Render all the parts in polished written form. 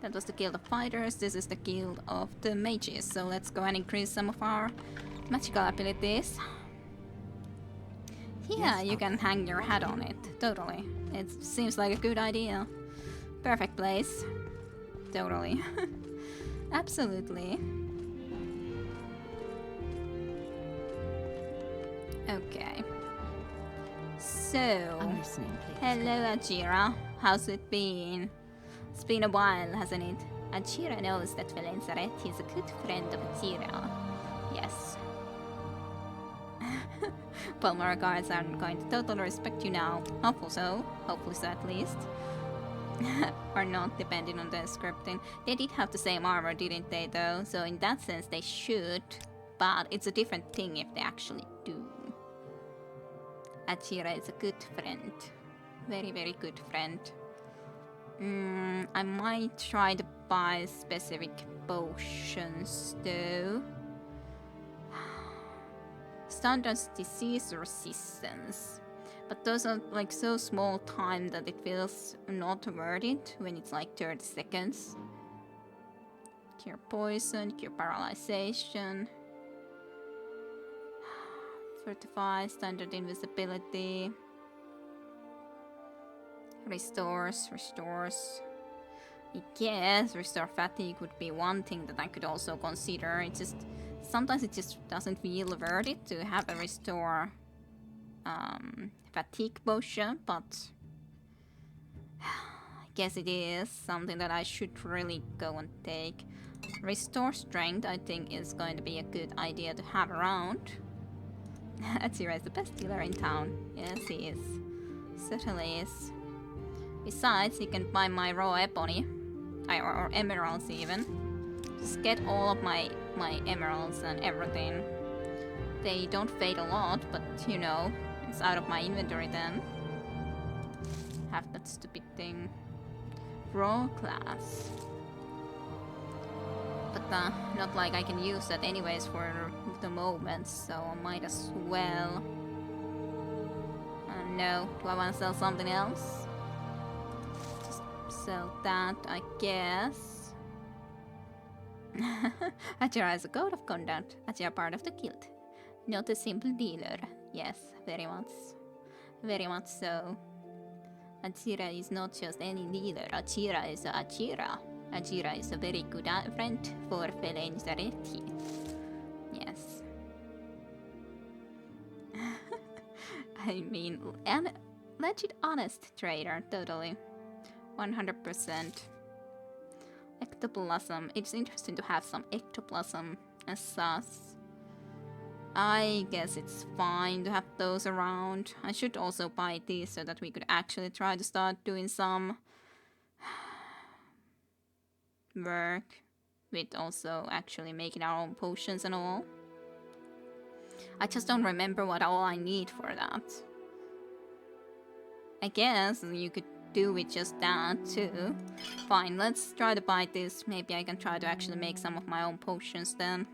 That was the Guild of Fighters, this is the Guild of the Mages. So let's go and increase some of our magical abilities. Yeah, you can hang your hat on it, totally. It seems like a good idea. Perfect place. Totally. Absolutely. Okay. So, I'm listening, please. hello Ajira. How's it been? It's been a while, hasn't it? Ajira knows that Valenzaret is a good friend of Ajira. Yes. Palmar guards aren't going to totally respect you now. Hopefully so. Hopefully so at least. Or not, depending on the scripting. They did have the same armor, didn't they, though? So in that sense, they should. But it's a different thing if they actually do. Ajira is a good friend. Very, very good friend. I might try to buy specific potions, though. Standard disease resistance. But those are like so small time that it feels not worth it when it's like 30 seconds. Cure poison, cure paralyzation. Fortify, standard invisibility. Restores. I guess restore fatigue would be one thing that I could also consider. It just sometimes it just doesn't feel worth it to have a restore fatigue potion, but I guess it is something that I should really go and take. Restore strength, I think, is going to be a good idea to have around. Atsira is the best dealer in town. Yes, he is. Certainly is. Besides, you can buy my raw ebony, or emeralds even. Just get all of my emeralds and everything. They don't fade a lot, but you know, it's out of my inventory then. Have that stupid thing. Raw class. But not like I can use that anyways for the moment, so I might as well. No, do I want to sell something else? Just sell that, I guess. Ajira is a code of conduct. Ajira part of the guild. Not a simple dealer. Yes, very much. Very much so. Ajira is not just any dealer. Ajira is Ajira. Ajira is a very good friend for Valenzaretti. Yes. I mean, and legit honest trader, totally. 100%. Ectoplasm. It's interesting to have some ectoplasm as sus. I guess it's fine to have those around. I should also buy these so that we could actually try to start doing some work with also actually making our own potions and all. I just don't remember what all I need for that. I guess you could do with just that too. Fine, let's try to buy this. Maybe I can try to actually make some of my own potions then.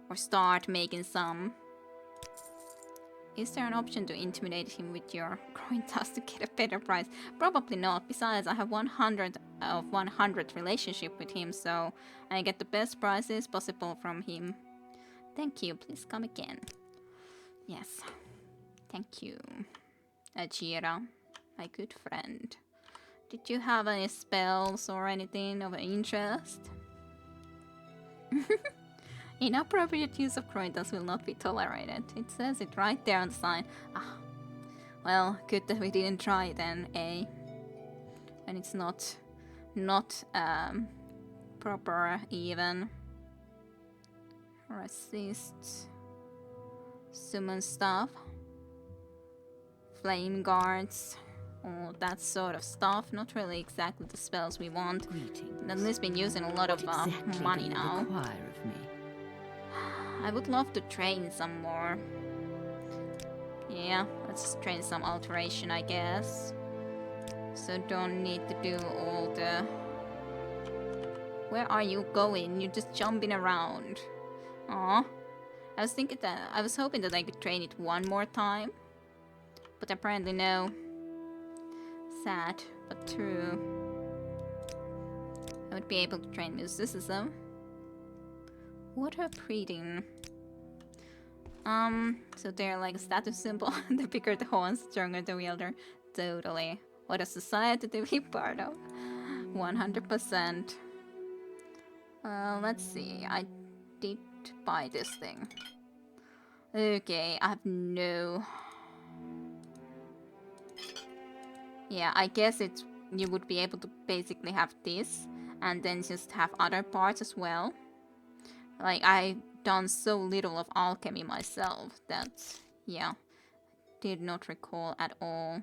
Or start making some. Is there an option to intimidate him with your coin toss to get a better price? Probably not. Besides, I have 100 of 100 relationship with him, so I get the best prices possible from him. Thank you. Please come again. Yes. Thank you. Ajira, my good friend. Did you have any spells or anything of interest? Inappropriate use of Croitas will not be tolerated. It says it right there on the sign. Ah, well, good that we didn't try then, eh? And it's not proper even. Resist. Summon stuff. Flame guards. All that sort of stuff. Not really exactly the spells we want. At least been using a lot of money now. Require of me? I would love to train some more. Yeah, let's just train some alteration, I guess. So don't need to do all the... Where are you going? You're just jumping around. Aw. I was hoping that I could train it one more time. But apparently no. Sad, but true. would be able to train mysticism. Water breathing. So they're like a status symbol. The bigger the horn, stronger the wielder. Totally. What a society to be part of. 100%. Let's see. I did buy this thing. Okay, I have no... Yeah, I guess you would be able to basically have this and then just have other parts as well. Like, I've done so little of alchemy myself that, yeah, did not recall at all.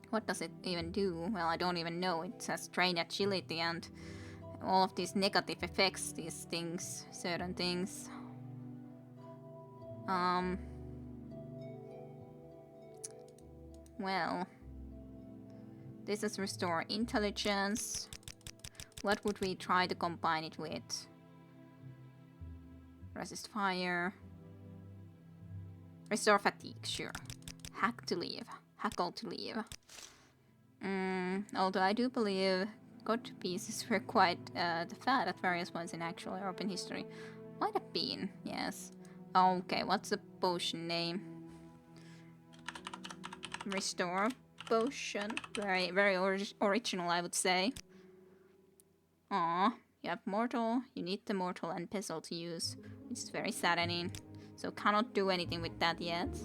What does it even do? Well, I don't even know. It says train agility and all of these negative effects, these things, certain things. Well, this is restore intelligence. What would we try to combine it with? Resist fire. Restore fatigue, sure. Hack to leave. Hackle to leave. Although I do believe god pieces were quite the fat at various points in actual European history. Might have been, yes. Okay, what's the potion name? Restore potion. Very, very original, I would say. Aw, you have mortal. You need the mortal and pestle to use, which is very saddening. So cannot do anything with that yet.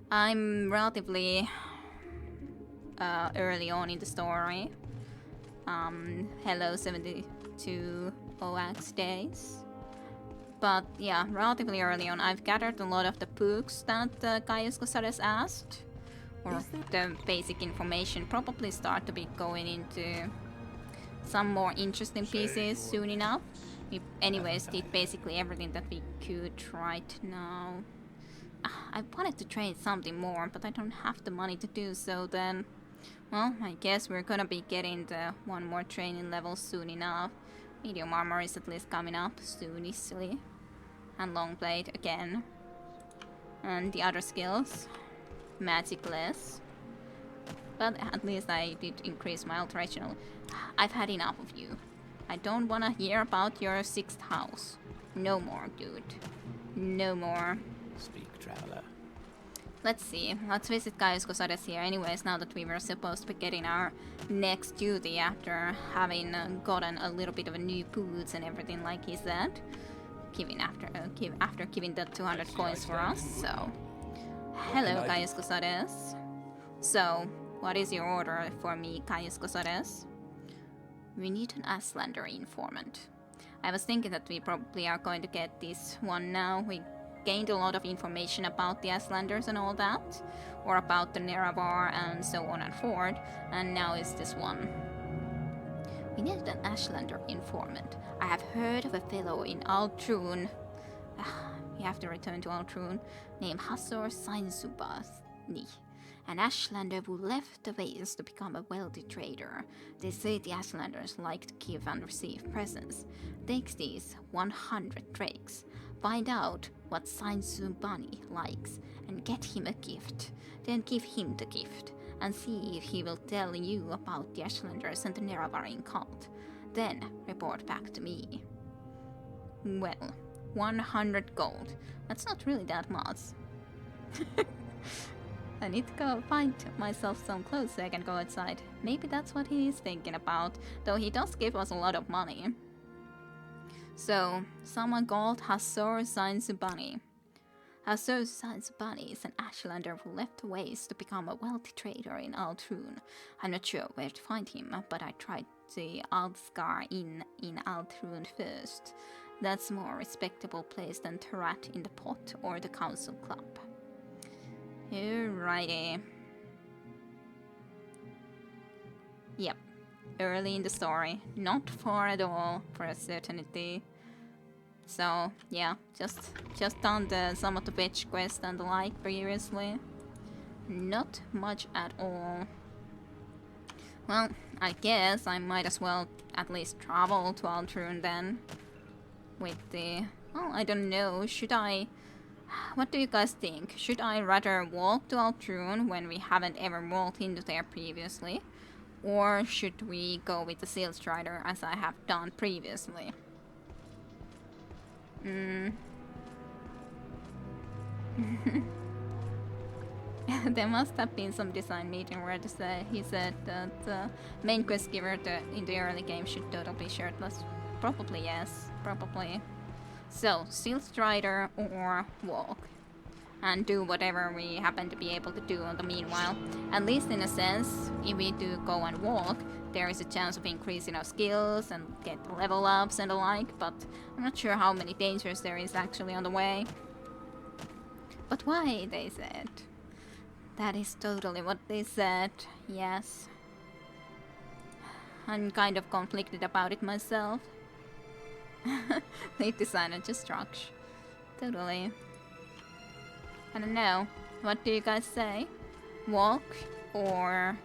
I'm relatively early on in the story. Hello 72 OX days. But yeah, relatively early on. I've gathered a lot of the books that Gaius Gosares asked. Or the basic information. Probably start to be going into some more interesting pieces soon enough. We anyways did basically everything that we could right now. I wanted to train something more, but I don't have the money to do so then. Well, I guess we're gonna be getting the one more training level soon enough. Medium armor is at least coming up soonishly. And long blade again. And the other skills. Magicless. But at least I did increase my alterational. I've had enough of you. I don't wanna hear about your 6th house. No more, dude. No more. Speak, traveler. Let's see. Let's visit Gaius Gosares here anyways, now that we were supposed to be getting our next duty after having gotten a little bit of a new boots and everything like he said. After giving the 200 coins for us, so... Hello, Gaius Gosares. So, what is your order for me, Gaius Gosares? We need an Aslander informant. I was thinking that we probably are going to get this one now. We gained a lot of information about the Aslanders and all that, or about the Nerevar and so on and forth, and now is this one. We needed an Ashlander informant. I have heard of a fellow in Altrun. We have to return to Altrun, named Hassor Sainsubasni, an Ashlander who left the Ways to become a wealthy trader. They say the Ashlanders like to give and receive presents. Take these 100 drakes. Find out what Sainsubani likes and get him a gift. Then give him the gift and see if he will tell you about the Ashlanders and the Neravarin cult. Then report back to me. Well, 100 gold. That's not really that much. I need to go find myself some clothes so I can go outside. Maybe that's what he is thinking about, though he does give us a lot of money. So, someone called Hassor Sainsubani. Hassor Sainsubani is an Ashlander who left the Ways to become a wealthy trader in Altrun. I'm not sure where to find him, but I tried the Aldskar Inn in Altrun first. That's a more respectable place than Tarat in the Pot or the Council Club. Alrighty. Yep. Early in the story. Not far at all, for a certainty. So, yeah, just done some of the fetch quest and the like previously. Not much at all. Well, I guess I might as well at least travel to Altrun then. With the... well, I don't know, should I... what do you guys think? Should I rather walk to Altrun when we haven't ever walked into there previously? Or should we go with the Seal Strider as I have done previously? There must have been some design meeting where he said that the main quest giver in the early game should totally be shirtless. Probably yes, probably. So, Seal Strider or walk. And do whatever we happen to be able to do in the meanwhile. At least in a sense, if we do go and walk, there is a chance of increasing our skills and get level ups and the like, but I'm not sure how many dangers there is actually on the way. But why, they said. That is totally what they said, yes. I'm kind of conflicted about it myself. Lead designer just struck. Totally. I don't know. What do you guys say? Walk or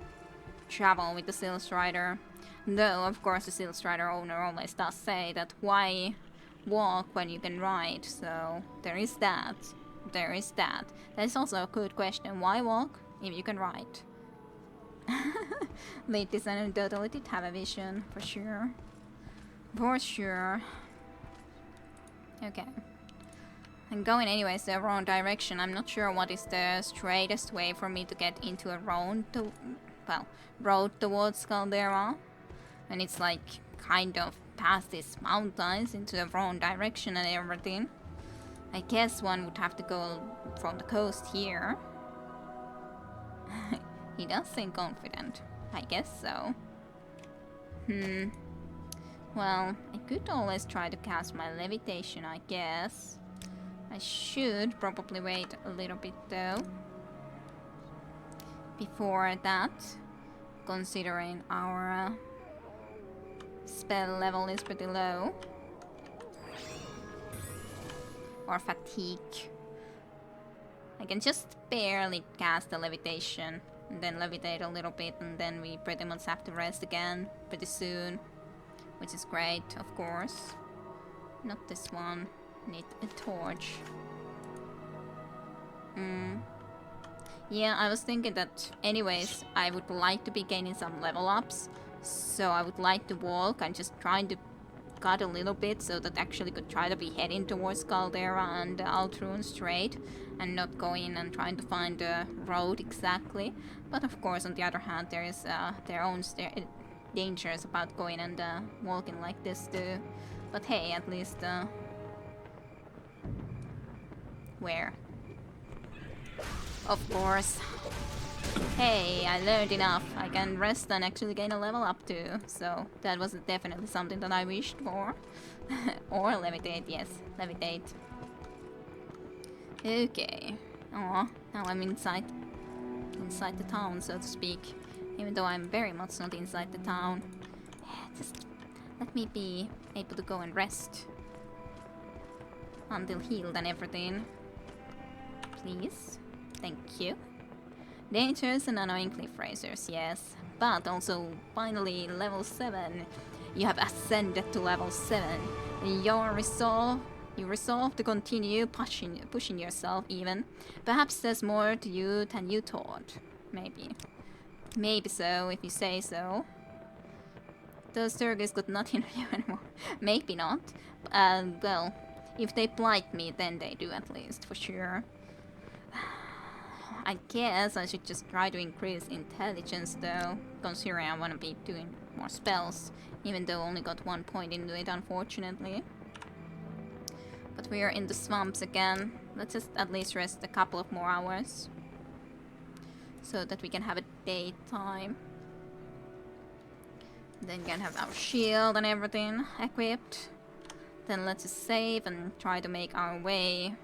travel with the Seal Strider? Though, of course, the Seal Strider owner always does say that why walk when you can ride, so there is that. There is that. That is also a good question. Why walk if you can ride? Lead designer totally did have a vision, for sure. For sure. Okay. I'm going anyways the wrong direction. I'm not sure what is the straightest way for me to get into a road towards Caldera. And it's like kind of past these mountains into the wrong direction and everything. I guess one would have to go from the coast here. He does seem confident. I guess so. Well, I could always try to cast my levitation, I guess. I should probably wait a little bit though. Before that, considering our spell level is pretty low. Or fatigue. I can just barely cast the levitation and then levitate a little bit, and then we pretty much have to rest again pretty soon, which is great, of course. Not this one. Need a torch. Yeah, I was thinking that anyways I would like to be gaining some level ups, so I would like to walk and just trying to cut a little bit so that actually could try to be heading towards Caldera and Altrun straight and not going and trying to find the road exactly. But of course, on the other hand, there is their own dangers about going and walking like this too. But hey, at least where? Of course. Hey, I learned enough. I can rest and actually gain a level up too. So that was definitely something that I wished for. Or levitate, yes, levitate. Okay. Aw, now I'm inside the town, so to speak. Even though I'm very much not inside the town. Just let me be able to go and rest. Until healed and everything. Please. Thank you. Dangers and annoying cliff racers, yes. But also, finally, level 7. You have ascended to level 7. You resolve to continue pushing yourself even. Perhaps there's more to you than you thought. Maybe. Maybe so, if you say so. Those Turgis got nothing on you anymore. Maybe not. Well, if they blight me, then they do at least, for sure. I guess I should just try to increase intelligence though, considering I want to be doing more spells, even though I only got 1 point into it, unfortunately. But we are in the swamps again. Let's just at least rest a couple of more hours, so that we can have a daytime. Then we can have our shield and everything equipped. Then let's just save and try to make our way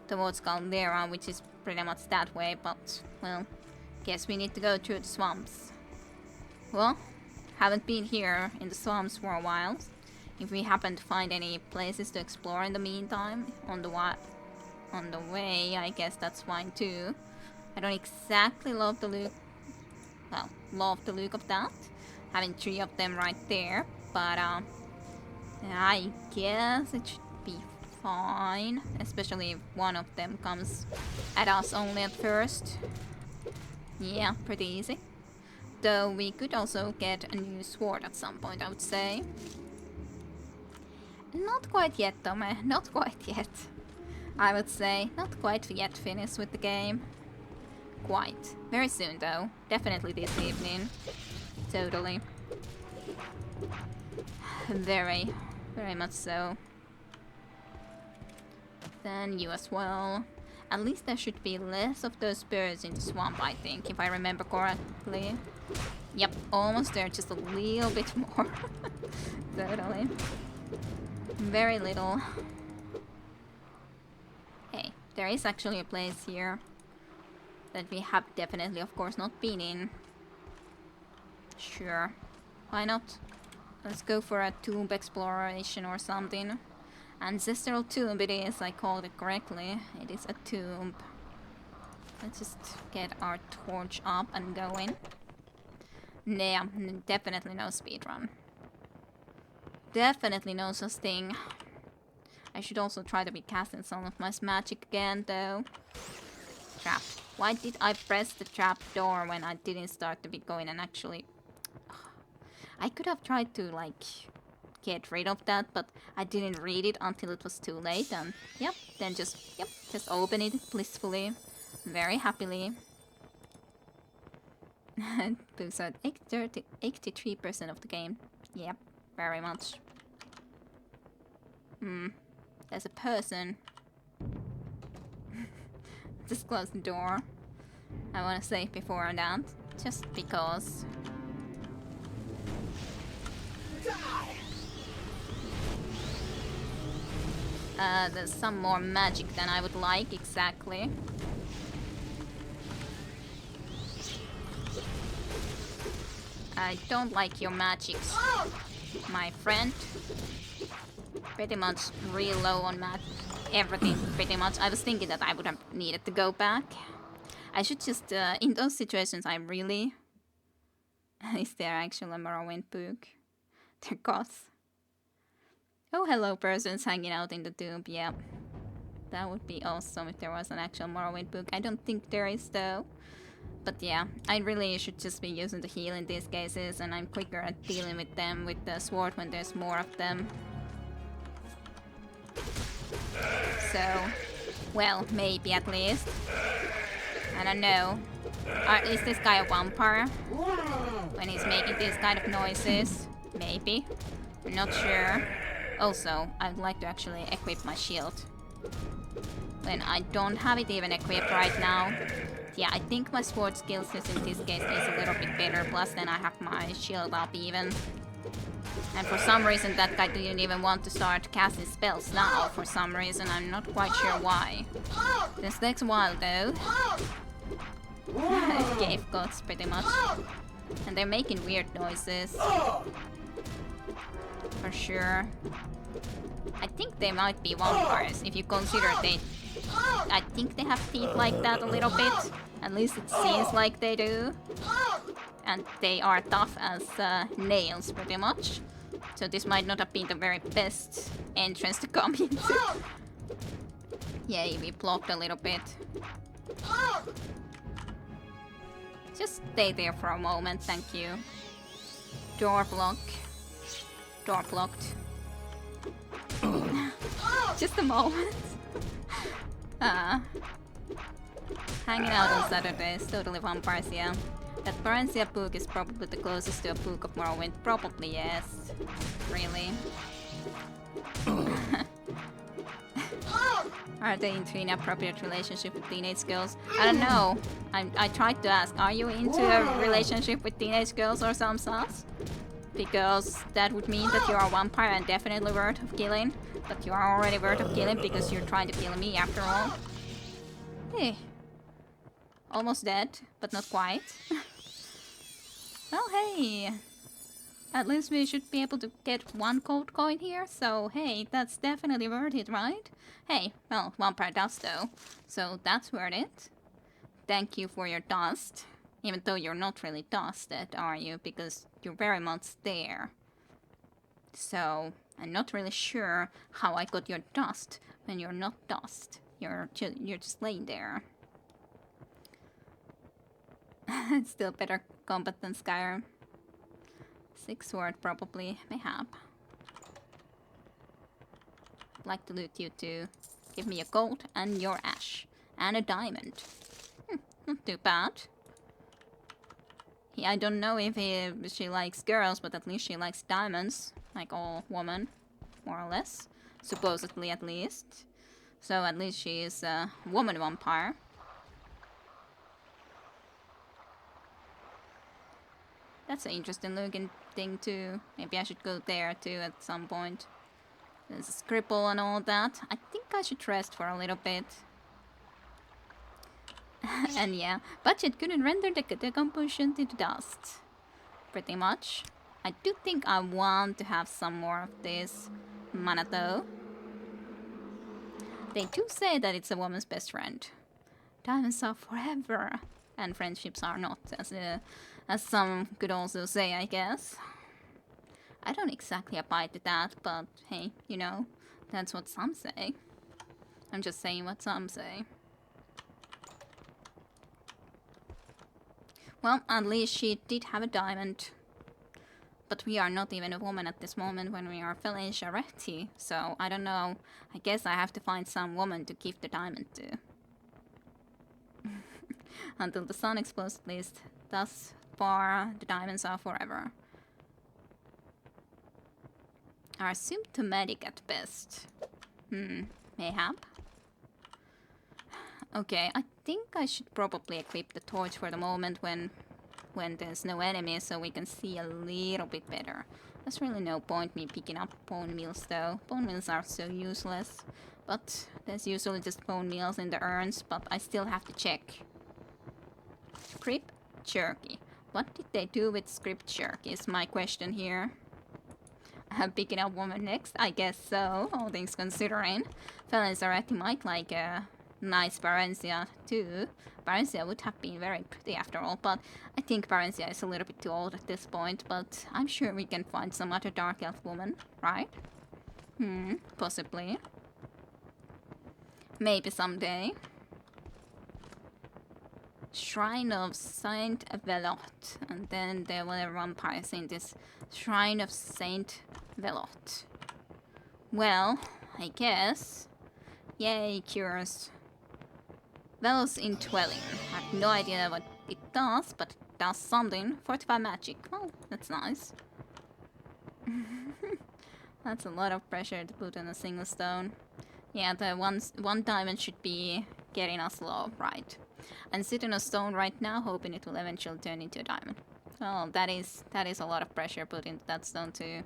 towards Caldera, which is pretty much that way, but, well, guess we need to go through the swamps. Well, haven't been here in the swamps for a while. If we happen to find any places to explore in the meantime, on the way, I guess that's fine too. I don't exactly love the look, well, love the look of that, having 3 of them right there, but, I guess it should be fine, especially if one of them comes at us only at first. Yeah, pretty easy. Though we could also get a new sword at some point, I would say. Not quite yet, Tome. Not quite yet. I would say. Not quite yet finished with the game. Quite. Very soon, though. Definitely this evening. Totally. Very much so. Then you as well. At least there should be less of those birds in the swamp, I think, if I remember correctly. Yep, almost there, just a little bit more. Totally. Very little. Hey, there is actually a place here that we have definitely, of course, not been in. Sure. Why not? Let's go for a tomb exploration or something. Ancestral tomb it is, I called it correctly. It is a tomb. Let's just get our torch up and going. Yeah, definitely no speedrun. Definitely no such thing. I should also try to be casting some of my magic again, though. Trap. Why did I press the trap door when I didn't start to be going and actually... I could have tried to, like, get rid of that, but I didn't read it until it was too late, and yep, then just open it blissfully, very happily. Boost out 83% of the game. Yep, very much. There's a person. Just close the door. I want to save before that, just because. There's some more magic than I would like, exactly. I don't like your magics, my friend. Pretty much real low on everything, pretty much. I was thinking that I would have needed to go back. I should just, in those situations, I really... Is there actually a Morrowind book? There goes. Oh, hello, persons hanging out in the tube, yeah. That would be awesome if there was an actual Morrowind book. I don't think there is, though. But yeah, I really should just be using the heal in these cases, and I'm quicker at dealing with them with the sword when there's more of them. So, well, maybe at least. I don't know. Is this guy a vampire? When he's making these kind of noises? Maybe. I'm not sure. Also, I'd like to actually equip my shield. When I don't have it even equipped right now. Yeah, I think my sword skills in this case is a little bit better. Plus then I have my shield up even. And for some reason that guy didn't even want to start casting spells now. For some reason, I'm not quite sure why. This takes a while though. Cave gods pretty much. And they're making weird noises. For sure. I think they might be vampires if you consider they... I think they have teeth like that a little bit. At least it seems like they do. And they are tough as nails pretty much. So this might not have been the very best entrance to come into. Yay, we blocked a little bit. Just stay there for a moment, thank you. Door block. Door blocked. Just a moment. Hanging out on Saturdays, totally vampires, yeah. That Baransia book is probably the closest to a book of Morrowind. Probably, yes. Really. Are they into an inappropriate relationship with teenage girls? I don't know. I tried to ask, are you into a relationship with teenage girls or some such? Because that would mean that you are a vampire and definitely worth of killing. But you are already worth of killing because you're trying to kill me after all. Hey. Almost dead, but not quite. Well, hey. At least we should be able to get one gold coin here, so hey, that's definitely worth it, right? Hey, well, vampire dust though, so that's worth it. Thank you for your dust. Even though you're not really dusted, are you? Because you're very much there. So, I'm not really sure how I got your dust when you're not dust. You're just laying there. It's still better combat than Skyrim. 6 sword probably, mayhap. Like to loot you too. Give me a gold and your ash. And a diamond. Not too bad. I don't know if she likes girls, but at least she likes diamonds. Like all women, more or less. Supposedly at least. So at least she is a woman vampire. That's an interesting looking thing too. Maybe I should go there too at some point. There's a scribble and all that. I think I should rest for a little bit. And yeah, budget couldn't render the decomposition to the dust. Pretty much. I do think I want to have some more of this mana though. They do say that it's a woman's best friend. Diamonds are forever. And friendships are not, as some could also say, I guess. I don't exactly abide to that, but hey, you know, that's what some say. I'm just saying what some say. Well, at least she did have a diamond. But we are not even a woman at this moment when we are felling Sharetti, so I don't know. I guess I have to find some woman to give the diamond to. Until the sun explodes at least. Thus far, the diamonds are forever. Are symptomatic at best. Mayhap. Okay, I think I should probably equip the torch for the moment when there's no enemies, so we can see a little bit better. There's really no point me picking up bone meals though. Bone meals are so useless. But there's usually just bone meals in the urns, but I still have to check. Script jerky. What did they do with script jerky is my question here. I'm picking up woman next? I guess so, all things considering. Felons already might like a nice Barencia too. Barencia would have been very pretty after all, but I think Barencia is a little bit too old at this point, but I'm sure we can find some other dark elf woman, right? Possibly. Maybe someday. Shrine of Saint Velot. And then there were vampires in this Shrine of Saint Velot. Well, I guess. Yay, cures. Velos in Dwelling. I have no idea what it does, but it does something. Fortify magic. Oh, that's nice. That's a lot of pressure to put on a single stone. Yeah, the one diamond should be getting us low, right? And sit on a stone right now, hoping it will eventually turn into a diamond. Oh, that is a lot of pressure put into that stone too.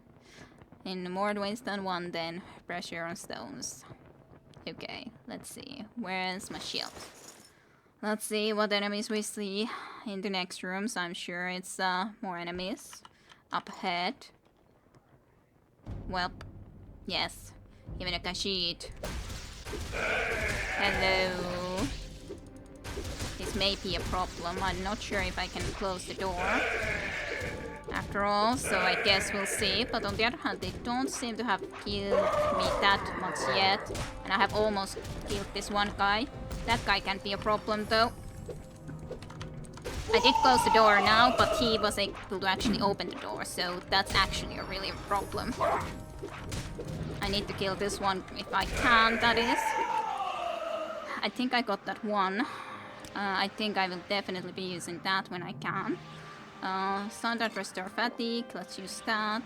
In more ways than one, then pressure on stones. Okay, let's see. Where's my shield? Let's see what enemies we see in the next rooms. I'm sure it's more enemies up ahead. Well, yes. Even a Kashid. Hello. This may be a problem. I'm not sure if I can close the door. After all, so I guess we'll see. But on the other hand, they don't seem to have killed me that much yet. And I have almost killed this one guy. That guy can't be a problem though. I did close the door now, but he was able to actually open the door. So that's actually a really problem. I need to kill this one if I can, that is. I think I got that one. I think I will definitely be using that when I can. Standard restore fatigue, let's use that.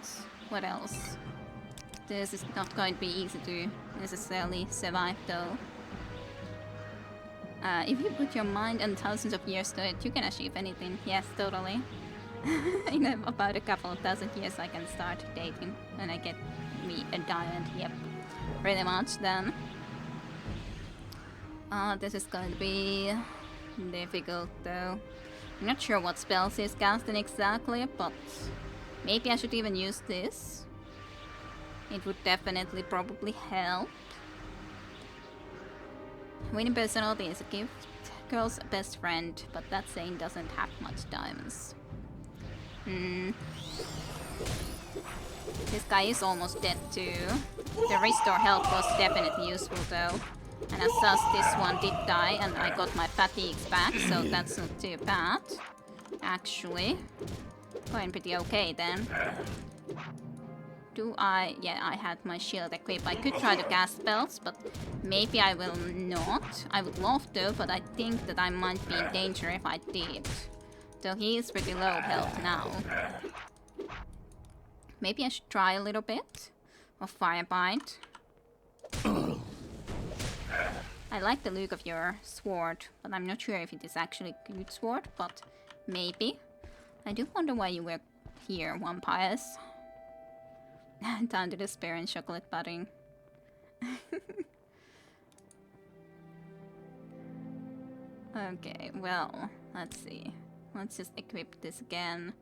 What else? This is not going to be easy to necessarily survive though. If you put your mind and thousands of years to it, you can achieve anything. Yes, totally. In about a couple of thousand years I can start dating and I get me a diamond. Yep, pretty much then. This is going to be difficult though. I'm not sure what spells he's casting exactly, but maybe I should even use this. It would definitely probably help. Winning personality is a gift. Girl's best friend, but that saying doesn't have much diamonds. This guy is almost dead too. The restore health was definitely useful though. And as such, this one did die and I got my fatigues back, so that's not too bad. Actually, going pretty okay then. Do I... Yeah, I had my shield equipped. I could try to cast spells, but maybe I will not. I would love to, but I think that I might be in danger if I did. So he is pretty low health now. Maybe I should try a little bit of Firebite. I like the look of your sword, but I'm not sure if it is actually a good sword, but maybe. I do wonder why you were here, vampires. Down to despair and chocolate pudding. Okay, well, let's see. Let's just equip this again.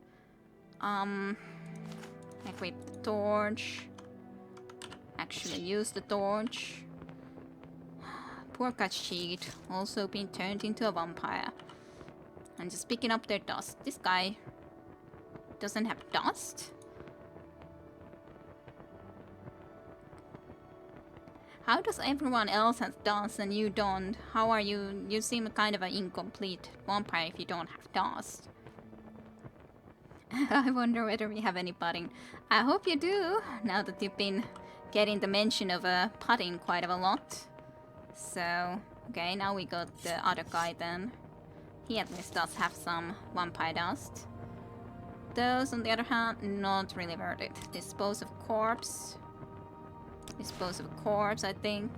Equip the torch. Actually use the torch. Poor cat sheet, also been turned into a vampire. And just picking up their dust. This guy doesn't have dust? How does everyone else have dust and you don't? How are you? You seem kind of an incomplete vampire if you don't have dust. I wonder whether we have any pudding. I hope you do, now that you've been getting the mention of pudding quite a lot. So, okay, now we got the other guy then. He at least does have some vampire dust. Those, on the other hand, not really worth it. Dispose of corpse. Dispose of corpse, I think.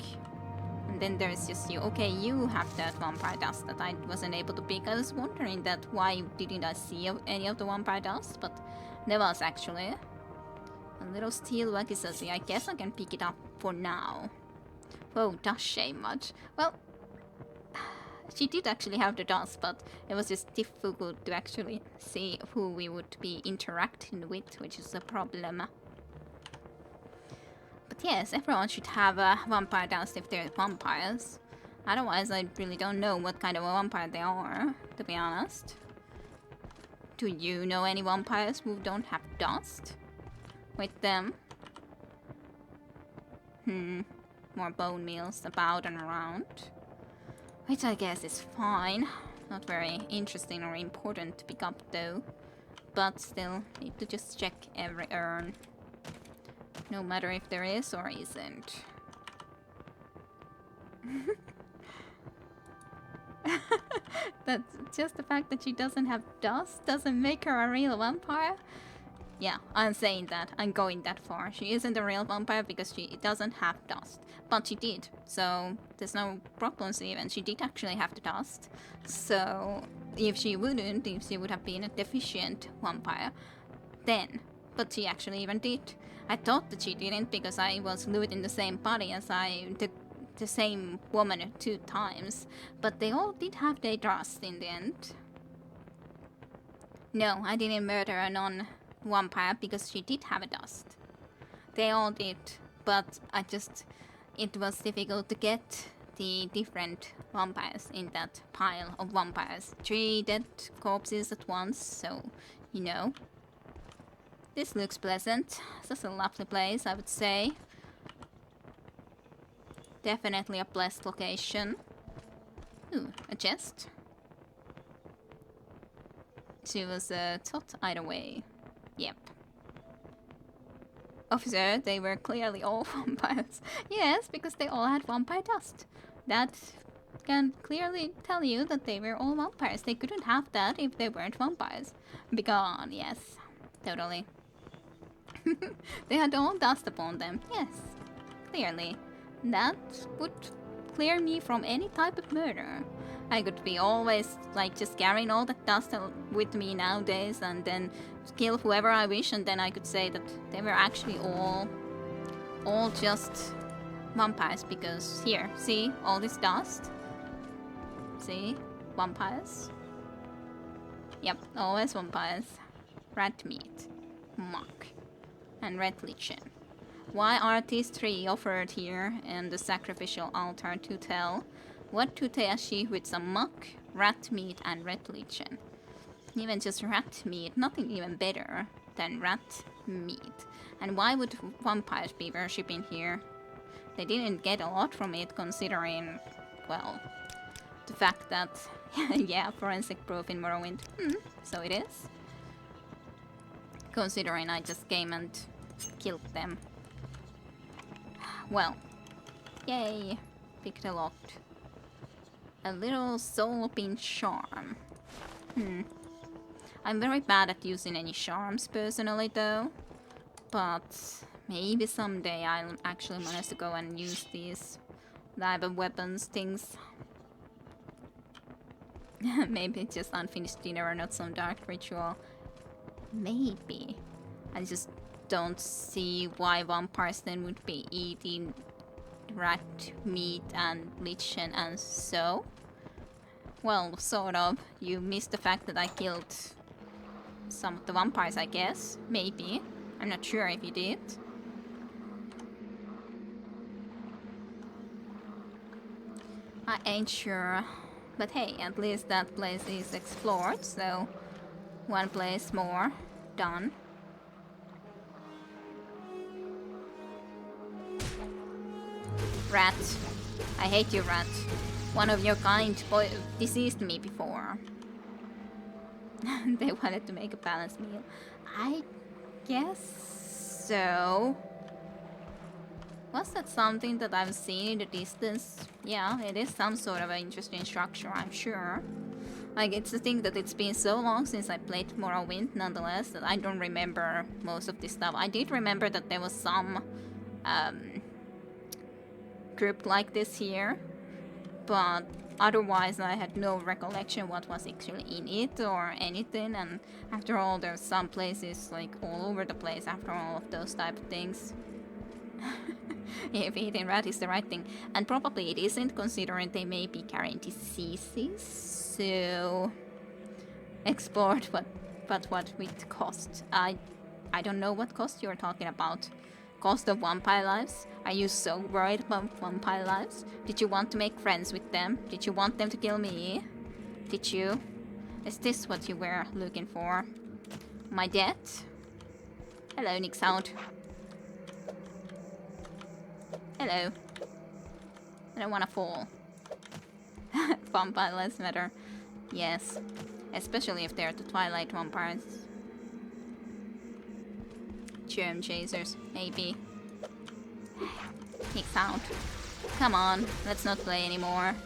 And then there's just you. Okay, you have that vampire dust that I wasn't able to pick. I was wondering that why didn't I see any of the vampire dust, but there was actually. A little steel wakizashi. I guess I can pick it up for now. Whoa, does shame much. Well, she did actually have the dust, but it was just difficult to actually see who we would be interacting with, which is a problem. But yes, everyone should have a vampire dust if they're vampires. Otherwise, I really don't know what kind of a vampire they are, to be honest. Do you know any vampires who don't have dust with them? More bone meals about and around. Which I guess is fine. Not very interesting or important to pick up though. But still, need to just check every urn. No matter if there is or isn't. That's just the fact that she doesn't have dust doesn't make her a real vampire. Yeah, I'm saying that. I'm going that far. She isn't a real vampire because she doesn't have dust. But she did, so there's no problems even. She did actually have the dust. So if she wouldn't, if she would have been a deficient vampire, then. But she actually even did. I thought that she didn't because I was looting the same body as the same woman 2 times. But they all did have their dust in the end. No, I didn't murder a non-vampire because she did have a dust. They all did, but it was difficult to get the different vampires in that pile of vampires. 3 dead corpses at once, so, you know. This looks pleasant. This is a lovely place, I would say. Definitely a blessed location. Ooh, a chest. She was taught either way. Yep. Officer, they were clearly all vampires. Yes, because they all had vampire dust. That can clearly tell you that they were all vampires. They couldn't have that if they weren't vampires. Be gone, yes. Totally. They had all dust upon them. Yes, clearly. That would clear me from any type of murder. I could be always like just carrying all that dust with me nowadays and then kill whoever I wish, and then I could say that they were actually all just vampires because here, see all this dust? See? Vampires? Yep, always vampires. Rat meat. Muck. And red lichen. Why are these 3 offered here in the sacrificial altar to tell? What to Teashi with some muck, rat meat, and red lichen? Even just rat meat, nothing even better than rat meat. And why would vampires be worshipping here? They didn't get a lot from it considering, well, the fact that Yeah, forensic proof in Morrowind. So it is. Considering I just came and killed them. Well, yay, picked a locked. A little soul pinch charm. I'm very bad at using any charms personally though. But maybe someday I'll actually manage to go and use these type of weapons things. Maybe it's just unfinished dinner or not some dark ritual. Maybe. I just don't see why vampires then would be eating rat meat and lichen and so. Well, sort of. You missed the fact that I killed some of the vampires, I guess. Maybe. I'm not sure if you did. I ain't sure. But hey, at least that place is explored, so one place more done. Rat. I hate you, rat. One of your kind deceased me before. They wanted to make a balanced meal. I guess so. Was that something that I've seen in the distance? Yeah, it is some sort of an interesting structure, I'm sure. Like, it's the thing that it's been so long since I played Morrowind, nonetheless, that I don't remember most of this stuff. I did remember that there was some group like this here, but otherwise I had no recollection what was actually in it or anything. And after all, there's some places like all over the place after all of those type of things. If eating rat is the right thing, and probably it isn't, considering they may be carrying diseases. So explored, but what with cost? I don't know what cost you're talking about. Cost of vampire lives? Are you so worried about vampire lives? Did you want to make friends with them? Did you want them to kill me? Did you? Is this what you were looking for? My debt? Hello, Nick Sound. Hello. I don't wanna fall. Vampire lives matter. Yes. Especially if they're the Twilight vampires. Germ chasers, maybe. Nick Sound. Come on, let's not play anymore.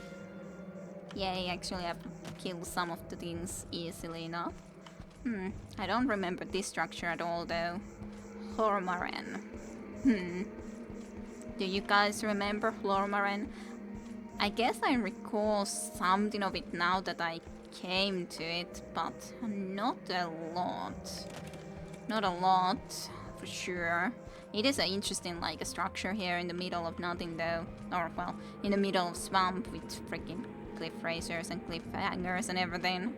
Yay, actually I've killed some of the things easily enough. I don't remember this structure at all though. Hormaren. Do you guys remember Hormaren? I guess I recall something of it now that I came to it, but not a lot. Not a lot, for sure. It is an interesting, like, a structure here in the middle of nothing though. Or, well, in the middle of swamp with freaking cliff racers and cliffhangers and everything.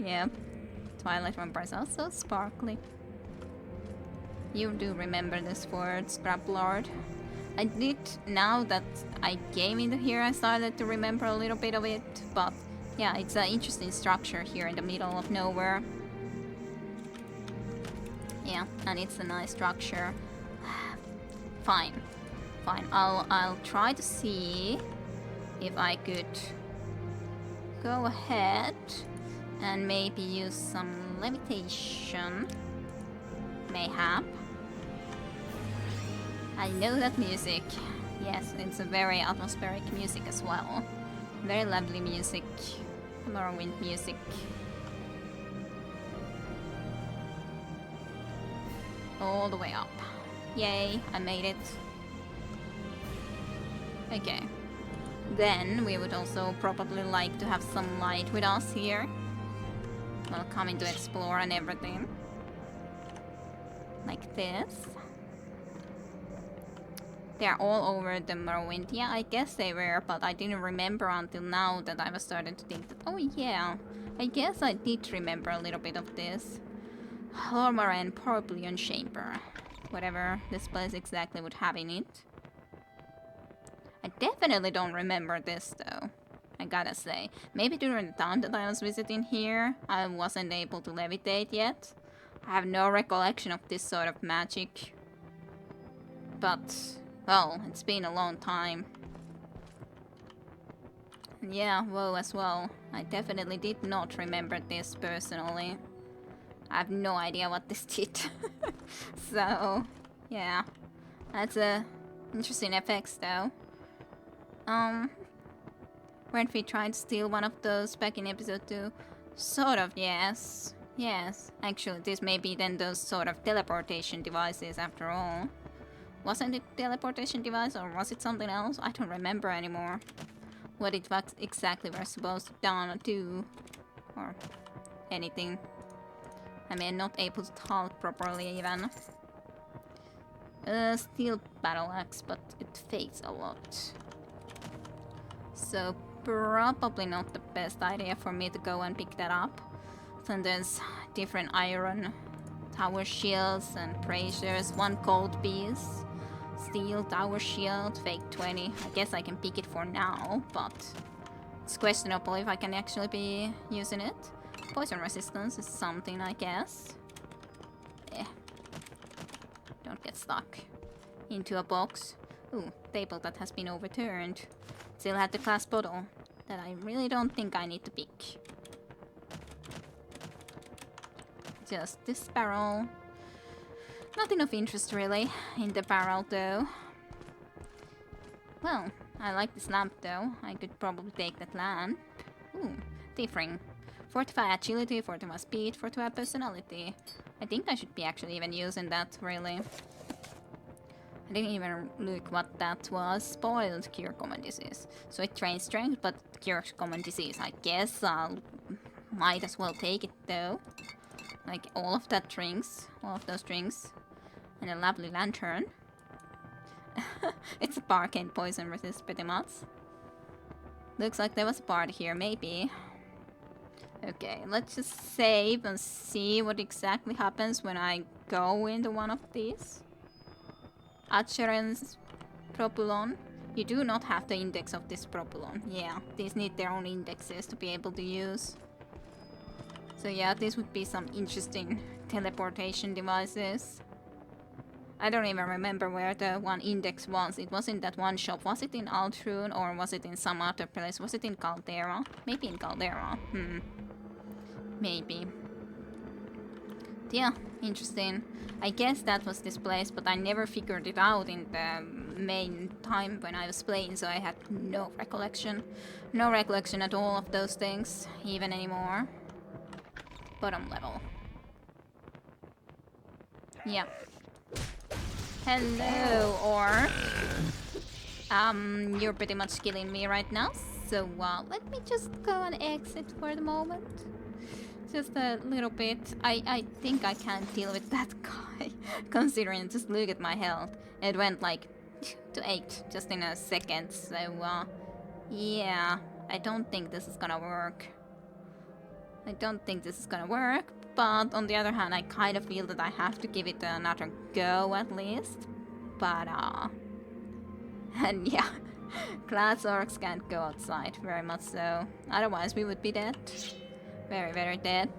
Yeah. Twilight vampires are so sparkly. You do remember this word, Scrap Lord. I did, now that I came into here, I started to remember a little bit of it, but yeah, it's an interesting structure here in the middle of nowhere. Yeah, and it's a nice structure. Fine. Fine, I'll try to see if I could go ahead and maybe use some levitation. Mayhap. I know that music. Yes, it's a very atmospheric music as well. Very lovely music. Morrowind music. All the way up. Yay, I made it. Okay. Then we would also probably like to have some light with us here. Well, coming to explore and everything. Like this. They're all over the Morrowind. Yeah, I guess they were, but I didn't remember until now that I was starting to think that, oh yeah, I guess I did remember a little bit of this. Hormaren Porpilion Chamber. Whatever this place exactly would have in it. I definitely don't remember this though, I gotta say. Maybe during the time that I was visiting here, I wasn't able to levitate yet. I have no recollection of this sort of magic. But, well, it's been a long time. Yeah, woe as well. I definitely did not remember this personally. I have no idea what this did. So, yeah. That's a interesting effects though. Weren't we trying to steal one of those back in episode 2? Sort of, yes. Yes, actually this may be then those sort of teleportation devices after all. Wasn't it teleportation device or was it something else? I don't remember anymore. What it was exactly we're supposed to do. Or anything. I mean, not able to talk properly even. Steel battle axe, but it fades a lot. So probably not the best idea for me to go and pick that up. Then there's different iron tower shields and braziers, one gold piece, steel tower shield, fake 20. I guess I can pick it for now, but it's questionable if I can actually be using it. Poison resistance is something, I guess. Eh. Don't get stuck into a box. Ooh, table that has been overturned. Still had the glass bottle that I really don't think I need to pick. Just this barrel. Nothing of interest really in the barrel though. Well, I like this lamp though. I could probably take that lamp. Ooh, differing. Fortify agility, fortify speed, fortify personality. I think I should be actually even using that really. I didn't even look what that was. Spoiled, cure common disease. So it trains strength but cures common disease. I guess I'll might as well take it though. Like all of that drinks, all of those drinks. And a lovely lantern. It's a bark and poison resist pretty much. Looks like there was a part here, maybe. Okay, let's just save and see what exactly happens when I go into one of these. Adherence propulon. You do not have the index of this propulon. Yeah, these need their own indexes to be able to use. So yeah, this would be some interesting teleportation devices. I don't even remember where the one index was. It was in that one shop. Was it in Altrune or was it in some other place? Was it in Caldera? Maybe in Caldera. Maybe. Yeah, interesting. I guess that was this place, but I never figured it out in the main time when I was playing, so I had no recollection. No recollection at all of those things, even anymore. Bottom level. Yeah. Hello, orc. You're pretty much killing me right now, so let me just go and exit for the moment. Just a little bit. I think I can't deal with that guy, considering just look at my health. It went like to 8 just in a second, so yeah, I don't think this is gonna work. I don't think this is gonna work, but on the other hand, I kind of feel that I have to give it another go at least. But and yeah, class orcs can't go outside, very much so. Otherwise we would be dead. Very, very dead.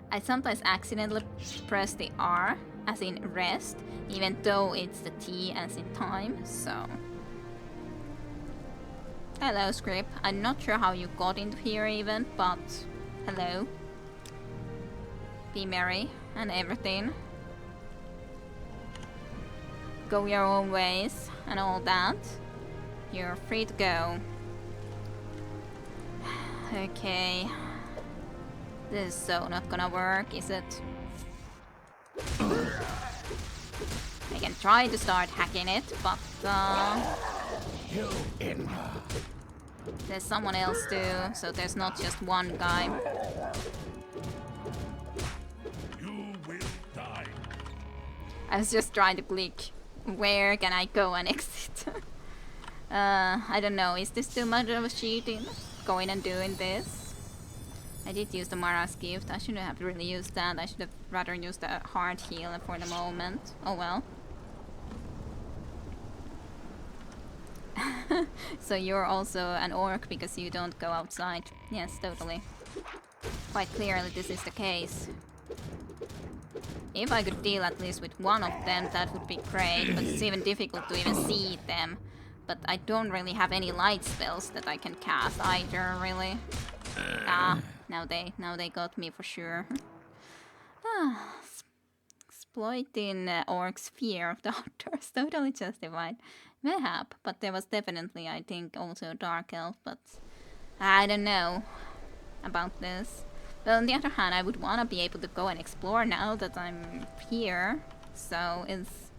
I sometimes accidentally press the R as in rest, even though it's the T as in time, so. Hello, Script. I'm not sure how you got into here even, but hello. Be merry and everything. Go your own ways and all that. You're free to go. Okay. This is so not gonna work, is it? I can try to start hacking it, but there's someone else too, so there's not just one guy. You will die. I was just trying to click where can I go and exit. I don't know, is this too much of a cheating? Going and doing this? I did use the Mara's gift. I shouldn't have really used that. I should have rather used the hard heal for the moment. Oh well. So you're also an orc because you don't go outside. Yes, totally. Quite clearly this is the case. If I could deal at least with one of them, that would be great, but it's even difficult to even see them. But I don't really have any light spells that I can cast either, really. Ah, now they got me for sure. Exploiting orcs' fear of the outdoors, totally justified. Mayhap, but there was definitely, I think, also a dark elf, but I don't know about this. But on the other hand, I would want to be able to go and explore now that I'm here, so it's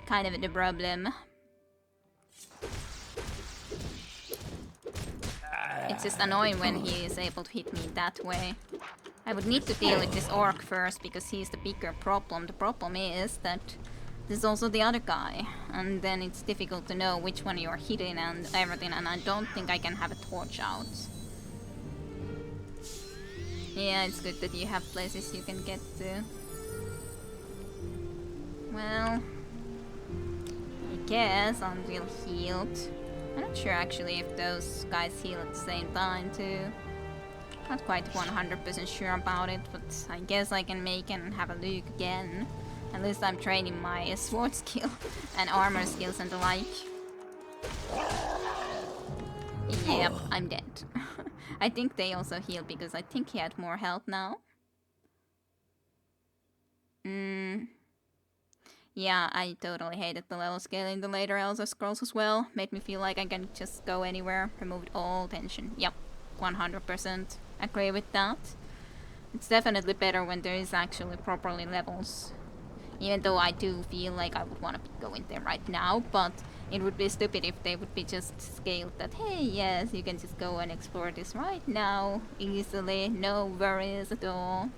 kind of the problem. It's just annoying when he is able to hit me that way. I would need to deal with this orc first because he's the bigger problem. The problem is that there's also the other guy, and then it's difficult to know which one you're hitting and everything, and I don't think I can have a torch out. Yeah, it's good that you have places you can get to. Well, I guess until healed. I'm not sure actually if those guys heal at the same time too. Not quite 100% sure about it, but I guess I can make and have a look again. At least I'm training my sword skill and armor skills and the like. Yep, I'm dead. I think they also healed because I think he had more health now. Yeah, I totally hated the level scale in the later Elder Scrolls as well. Made me feel like I can just go anywhere, removed all tension. Yep, 100% agree with that. It's definitely better when there is actually properly levels. Even though I do feel like I would want to go in there right now, but it would be stupid if they would be just scaled that, hey, yes, you can just go and explore this right now, easily, no worries at all.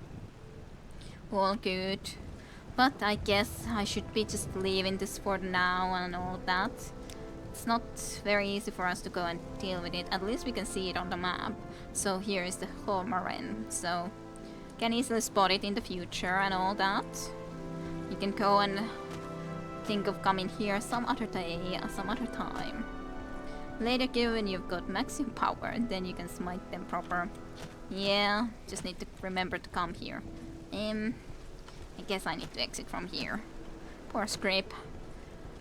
All good. But I guess I should be just leaving this for now and all that. It's not very easy for us to go and deal with it. At least we can see it on the map. So here is the Morrowind. So can easily spot it in the future and all that. You can go and think of coming here some other day, some other time. Later, given you've got maximum power, then you can smite them proper. Yeah, just need to remember to come here. I guess I need to exit from here. Poor Scrip.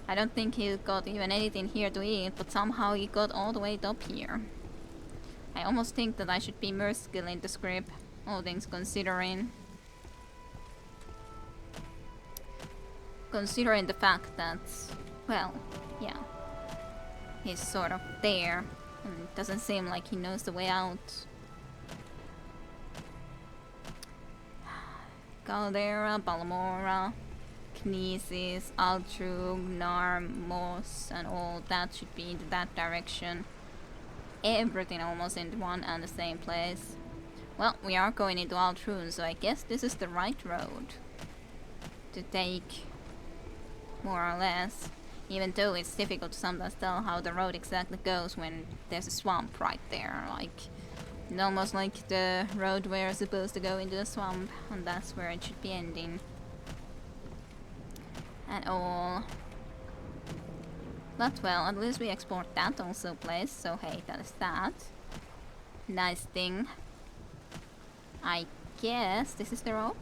I don't think he got even anything here to eat, but somehow he got all the way up here. I almost think that I should be merciful in the Scrip, all things considering. Considering the fact that, well, yeah, he's sort of there, and it doesn't seem like he knows the way out. Caldera, Balmora, Knesis, Altrug, Narmos, and all that should be in that direction. Everything almost in one and the same place. Well, we are going into Altrun, so I guess this is the right road to take, more or less. Even though it's difficult to sometimes tell how the road exactly goes when there's a swamp right there, like almost like the road we're supposed to go into the swamp, and that's where it should be ending. And all. But well, at least we explored that also place, so hey, that is that. Nice thing. I guess this is the road.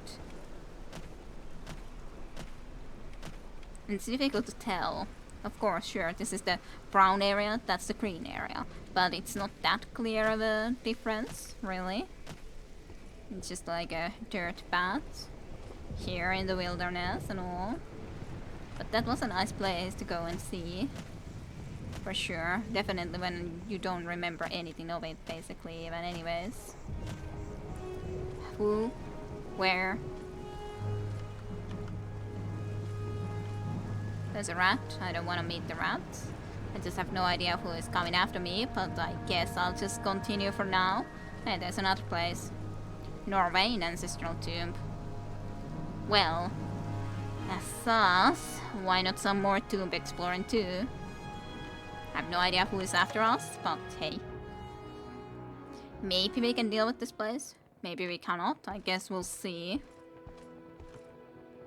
It's difficult to tell. Of course, sure, this is the brown area, that's the green area. But it's not that clear of a difference, really. It's just like a dirt path here in the wilderness and all. But that was a nice place to go and see. For sure. Definitely when you don't remember anything of it, basically, even anyways. Who? Where? There's a rat. I don't want to meet the rat. I just have no idea who is coming after me, but I guess I'll just continue for now. Hey, there's another place. Morrowind Ancestral Tomb. Well, as such, why not some more tomb exploring too? I have no idea who is after us, but hey. Maybe we can deal with this place. Maybe we cannot. I guess we'll see.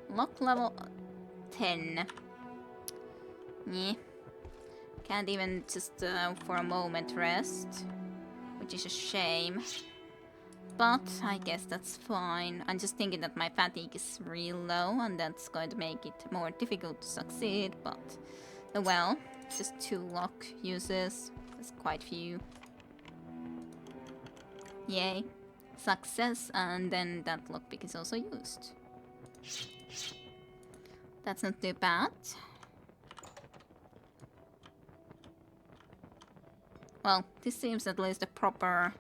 Lock level 10. Yeah. Can't even just for a moment rest. Which is a shame. but I guess that's fine. I'm just thinking that my fatigue is real low, and that's going to make it more difficult to succeed, but well, just 2 luck uses. There's quite few. Yay. Success, and then that lockpick is also used. That's not too bad. Well, this seems at least a proper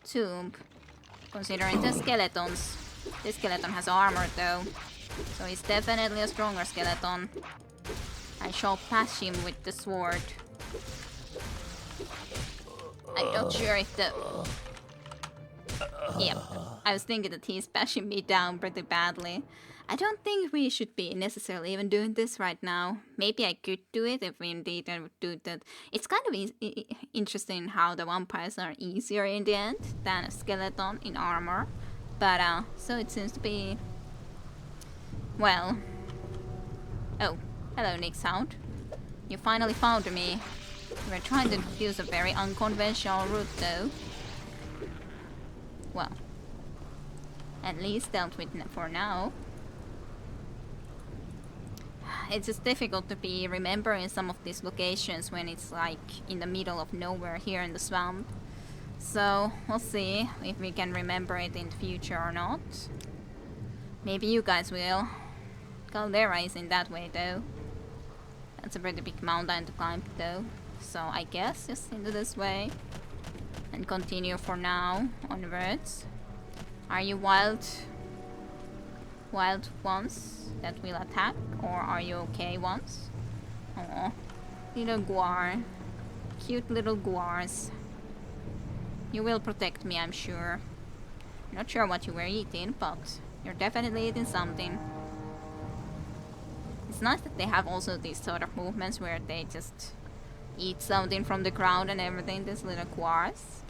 tomb, considering the skeletons. This skeleton has armor though, so he's definitely a stronger skeleton. I shall bash him with the sword. I'm not sure if the... Yep, I was thinking that he's bashing me down pretty badly. I don't think we should be necessarily even doing this right now. Maybe I could do it if we indeed would do that. It's kind of interesting how the vampires are easier in the end than a skeleton in armor. But, so it seems to be... Well... Oh, hello Nick Sound. You finally found me. You were trying to use a very unconventional route though. Well, at least dealt with for now. It's just difficult to be remembering some of these locations when it's like in the middle of nowhere here in the swamp. So we'll see if we can remember it in the future or not. Maybe you guys will. Caldera isn't that way though. That's a pretty big mountain to climb though. So I guess just into this way. And continue for now onwards. Are you wild ones that will attack, or are you okay ones? Oh, little guar. Cute little guars. You will protect me, I'm sure. Not sure what you were eating, but you're definitely eating something. It's nice that they have also these sort of movements where they just eat something from the ground and everything, these little guars.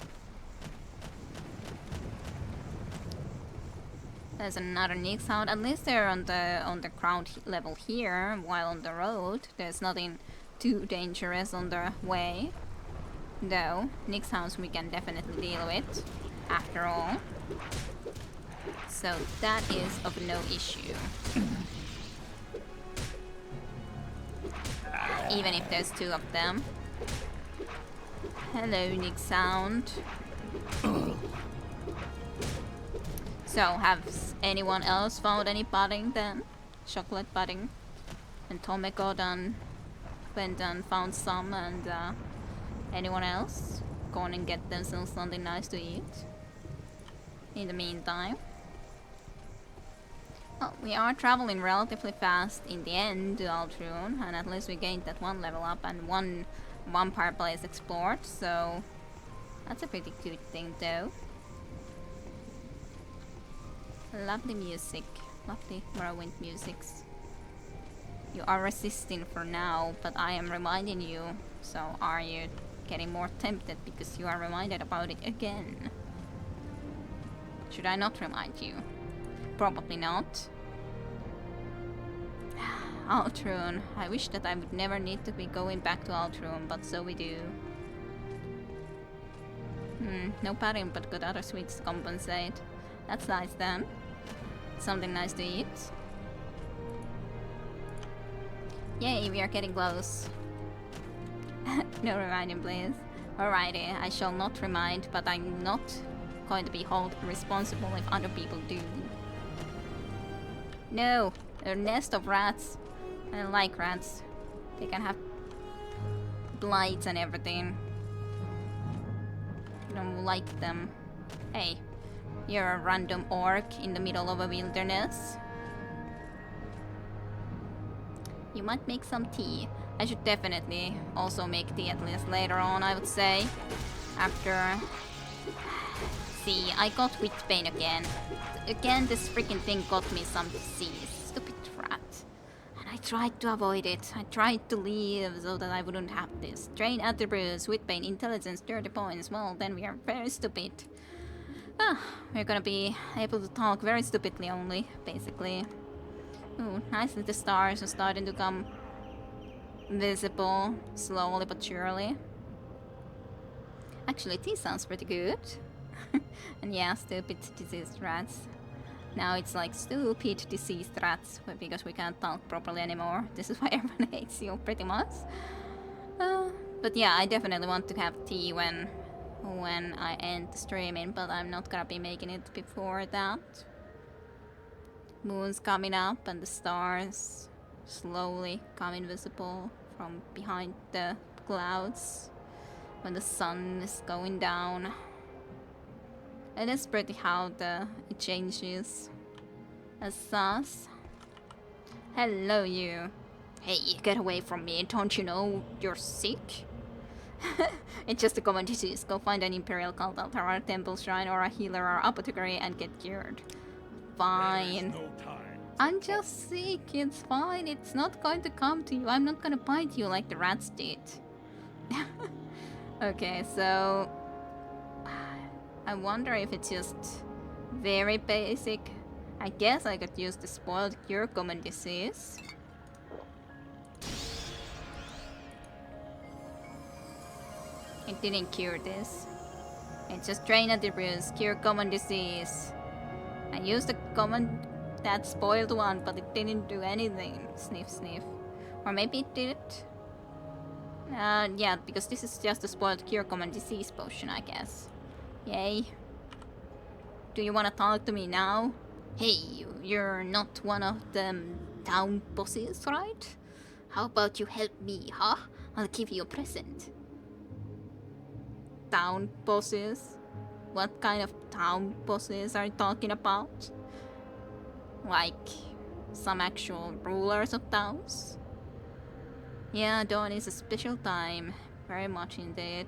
There's another Nick Sound. At least they're on the ground level here, while on the road there's nothing too dangerous on the way. Though, Nick Sounds we can definitely deal with, after all. So that is of no issue. Even if there's 2 of them. Hello, Nick Sound. So, has anyone else found any pudding then? Chocolate pudding. And Tomeko went and found some, and anyone else? Go on and get themselves something nice to eat. In the meantime. Well, we are traveling relatively fast in the end to Altrune, and at least we gained that 1 level up and 1 vampire place explored, so that's a pretty good thing though. Lovely music, lovely Morrowind musics. You are resisting for now, but I am reminding you, so are you getting more tempted because you are reminded about it again? Should I not remind you? Probably not. Altrune. I wish that I would never need to be going back to Altrune, but so we do. No padding, but got other sweets to compensate. That's nice then. Something nice to eat. Yay, we are getting close. No reminding, please. Alrighty, I shall not remind, but I'm not going to be held responsible if other people do. No, a nest of rats. I don't like rats. They can have blights and everything. I don't like them. Hey, you're a random orc in the middle of a wilderness. You might make some tea. I should definitely also make tea at least later on, I would say. After... See, I got Whitbane again. Again, this freaking thing got me some disease. Stupid rat. And I tried to avoid it. I tried to leave so that I wouldn't have this. Train attributes, Whitbane, intelligence, 30 points. Well, then we are very stupid. We're gonna be able to talk very stupidly only, basically. Ooh, nicely the stars are starting to come visible, slowly but surely. Actually, tea sounds pretty good. And yeah, stupid diseased rats. Now it's like stupid diseased rats because we can't talk properly anymore. This is why everyone hates you pretty much. But yeah, I definitely want to have tea when I end the streaming, but I'm not gonna be making it before that. Moon's coming up and the stars slowly becoming visible from behind the clouds when the sun is going down. It is pretty how it changes. As sus. Hello you. Hey, get away from me, don't you know you're sick? It's just a common disease. Go find an imperial cult altar or a temple shrine or a healer or apothecary and get cured. Fine. No time. I'm just sick, it's fine. It's not going to come to you. I'm not gonna bite you like the rats did. Okay, so I wonder if it's just very basic. I guess I could use the spoiled cure common disease. It didn't cure this. It just drained the bruise, cure common disease. I used that spoiled one, but it didn't do anything. Sniff, sniff. Or maybe it did. Yeah, because this is just a spoiled cure common disease potion, I guess. Yay. Do you want to talk to me now? Hey, you're not one of them town bosses, right? How about you help me, huh? I'll give you a present. Town bosses? What kind of town bosses are you talking about? Like some actual rulers of towns? Yeah, dawn is a special time. Very much indeed.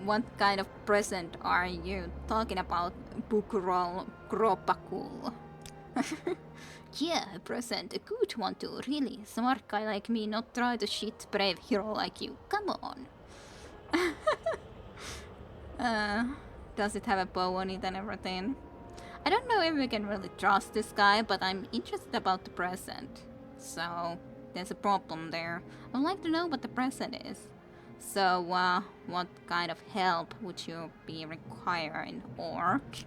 What kind of present are you talking about, Bukrol Gropakul? Yeah, a present. A good one too, really. Smart guy like me, not try to shit brave hero like you. Come on. Does it have a bow on it and everything? I don't know if we can really trust this guy, but I'm interested about the present. So, there's a problem there. I would like to know what the present is. So, what kind of help would you be requiring, orc?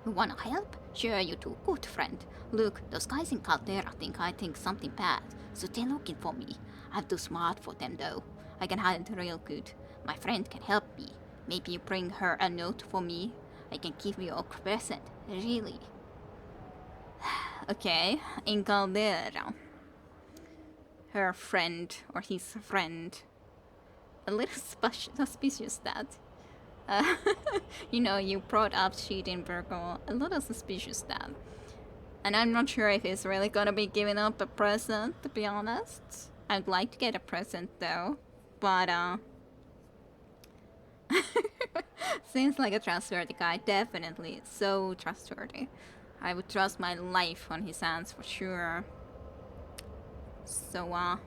You wanna help? Sure you do, good friend. Look, those guys in Caldera think I think something bad, so they're looking for me. I'm too smart for them though. I can hide it real good. My friend can help me. Maybe you bring her a note for me. I can give you a present, really. Okay, in Caldera. Her friend, or his friend. A little suspicious that. You know, you brought up Schiedenberger, a little suspicious that. And I'm not sure if he's really gonna be giving up a present, to be honest. I'd like to get a present though, but seems like a trustworthy guy, definitely, so trustworthy. I would trust my life on his hands for sure. So,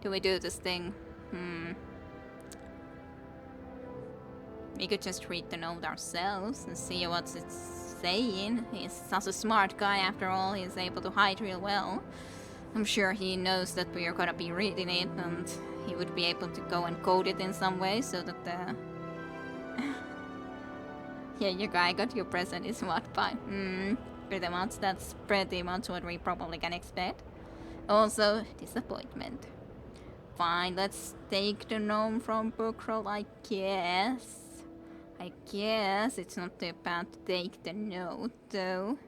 do we do this thing? We could just read the note ourselves and see what it's saying. He's such a smart guy after all, he's able to hide real well. I'm sure he knows that we are gonna be reading it and he would be able to go and code it in some way so that the... Yeah, your guy got your present is what, fine. Pretty much, that's pretty much what we probably can expect. Also, disappointment. Fine, let's take the gnome from Bookroll, I guess. I guess it's not too bad to take the note, though.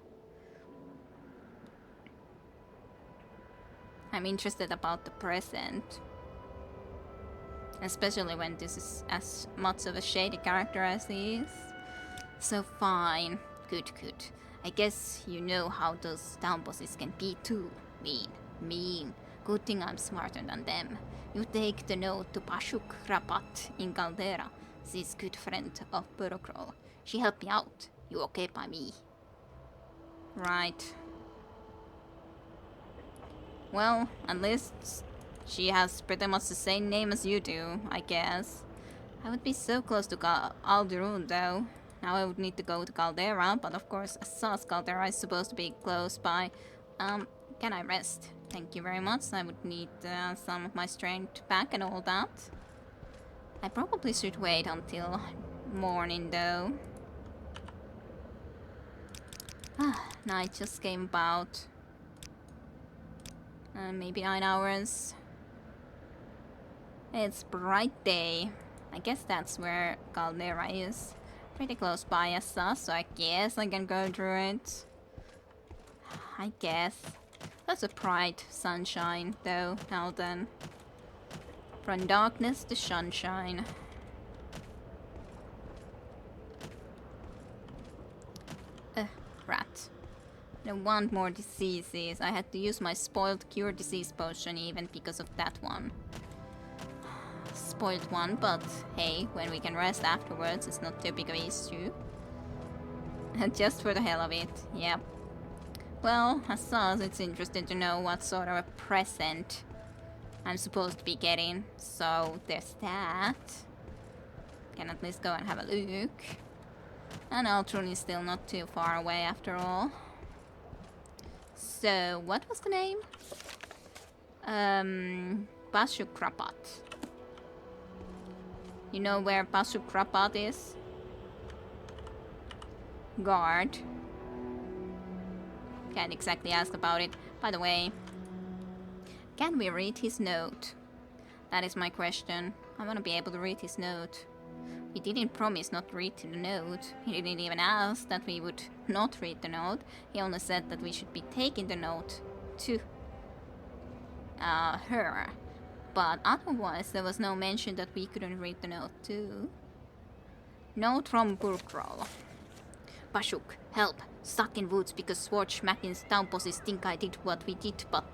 I'm interested about the present. Especially when this is as much of a shady character as he is. So fine. Good, good. I guess you know how those town bosses can be too. Mean. Good thing I'm smarter than them. You take the note to Pashuk Rapat in Caldera. She's good friend of Burokrall. She helped me out. You okay by me? Right. Well, at least she has pretty much the same name as you do, I guess. I would be so close to Alderun though. Now I would need to go to Caldera, but of course Assas Caldera is supposed to be close by. Can I rest? Thank you very much. I would need some of my strength back and all that. I probably should wait until morning though. Night just came about. Maybe 9 hours. It's bright day. I guess that's where Caldera is. Pretty close by us, so I guess I can go through it. I guess. That's a bright sunshine, though, now then. From darkness to sunshine. Rat. I don't want more diseases. I had to use my spoiled cure disease potion even because of that one. Spoiled one, but hey, when we can rest afterwards, it's not too big of an issue. Just for the hell of it, yep. Well, as such, it's interesting to know what sort of a present I'm supposed to be getting. So there's that. Can at least go and have a look. And Altron is still not too far away after all. So, what was the name? Bashukrapat. You know where Bashukrapat is? Guard. Can't exactly ask about it. By the way, can we read his note? That is my question. I want to be able to read his note. He didn't promise not to read the note. He didn't even ask that we would not read the note. He only said that we should be taking the note to her. But otherwise, there was no mention that we couldn't read the note too. Note from Burkrol. Bashuk, help. Stuck in woods because Schwartzmackin's town bosses think I did what we did, but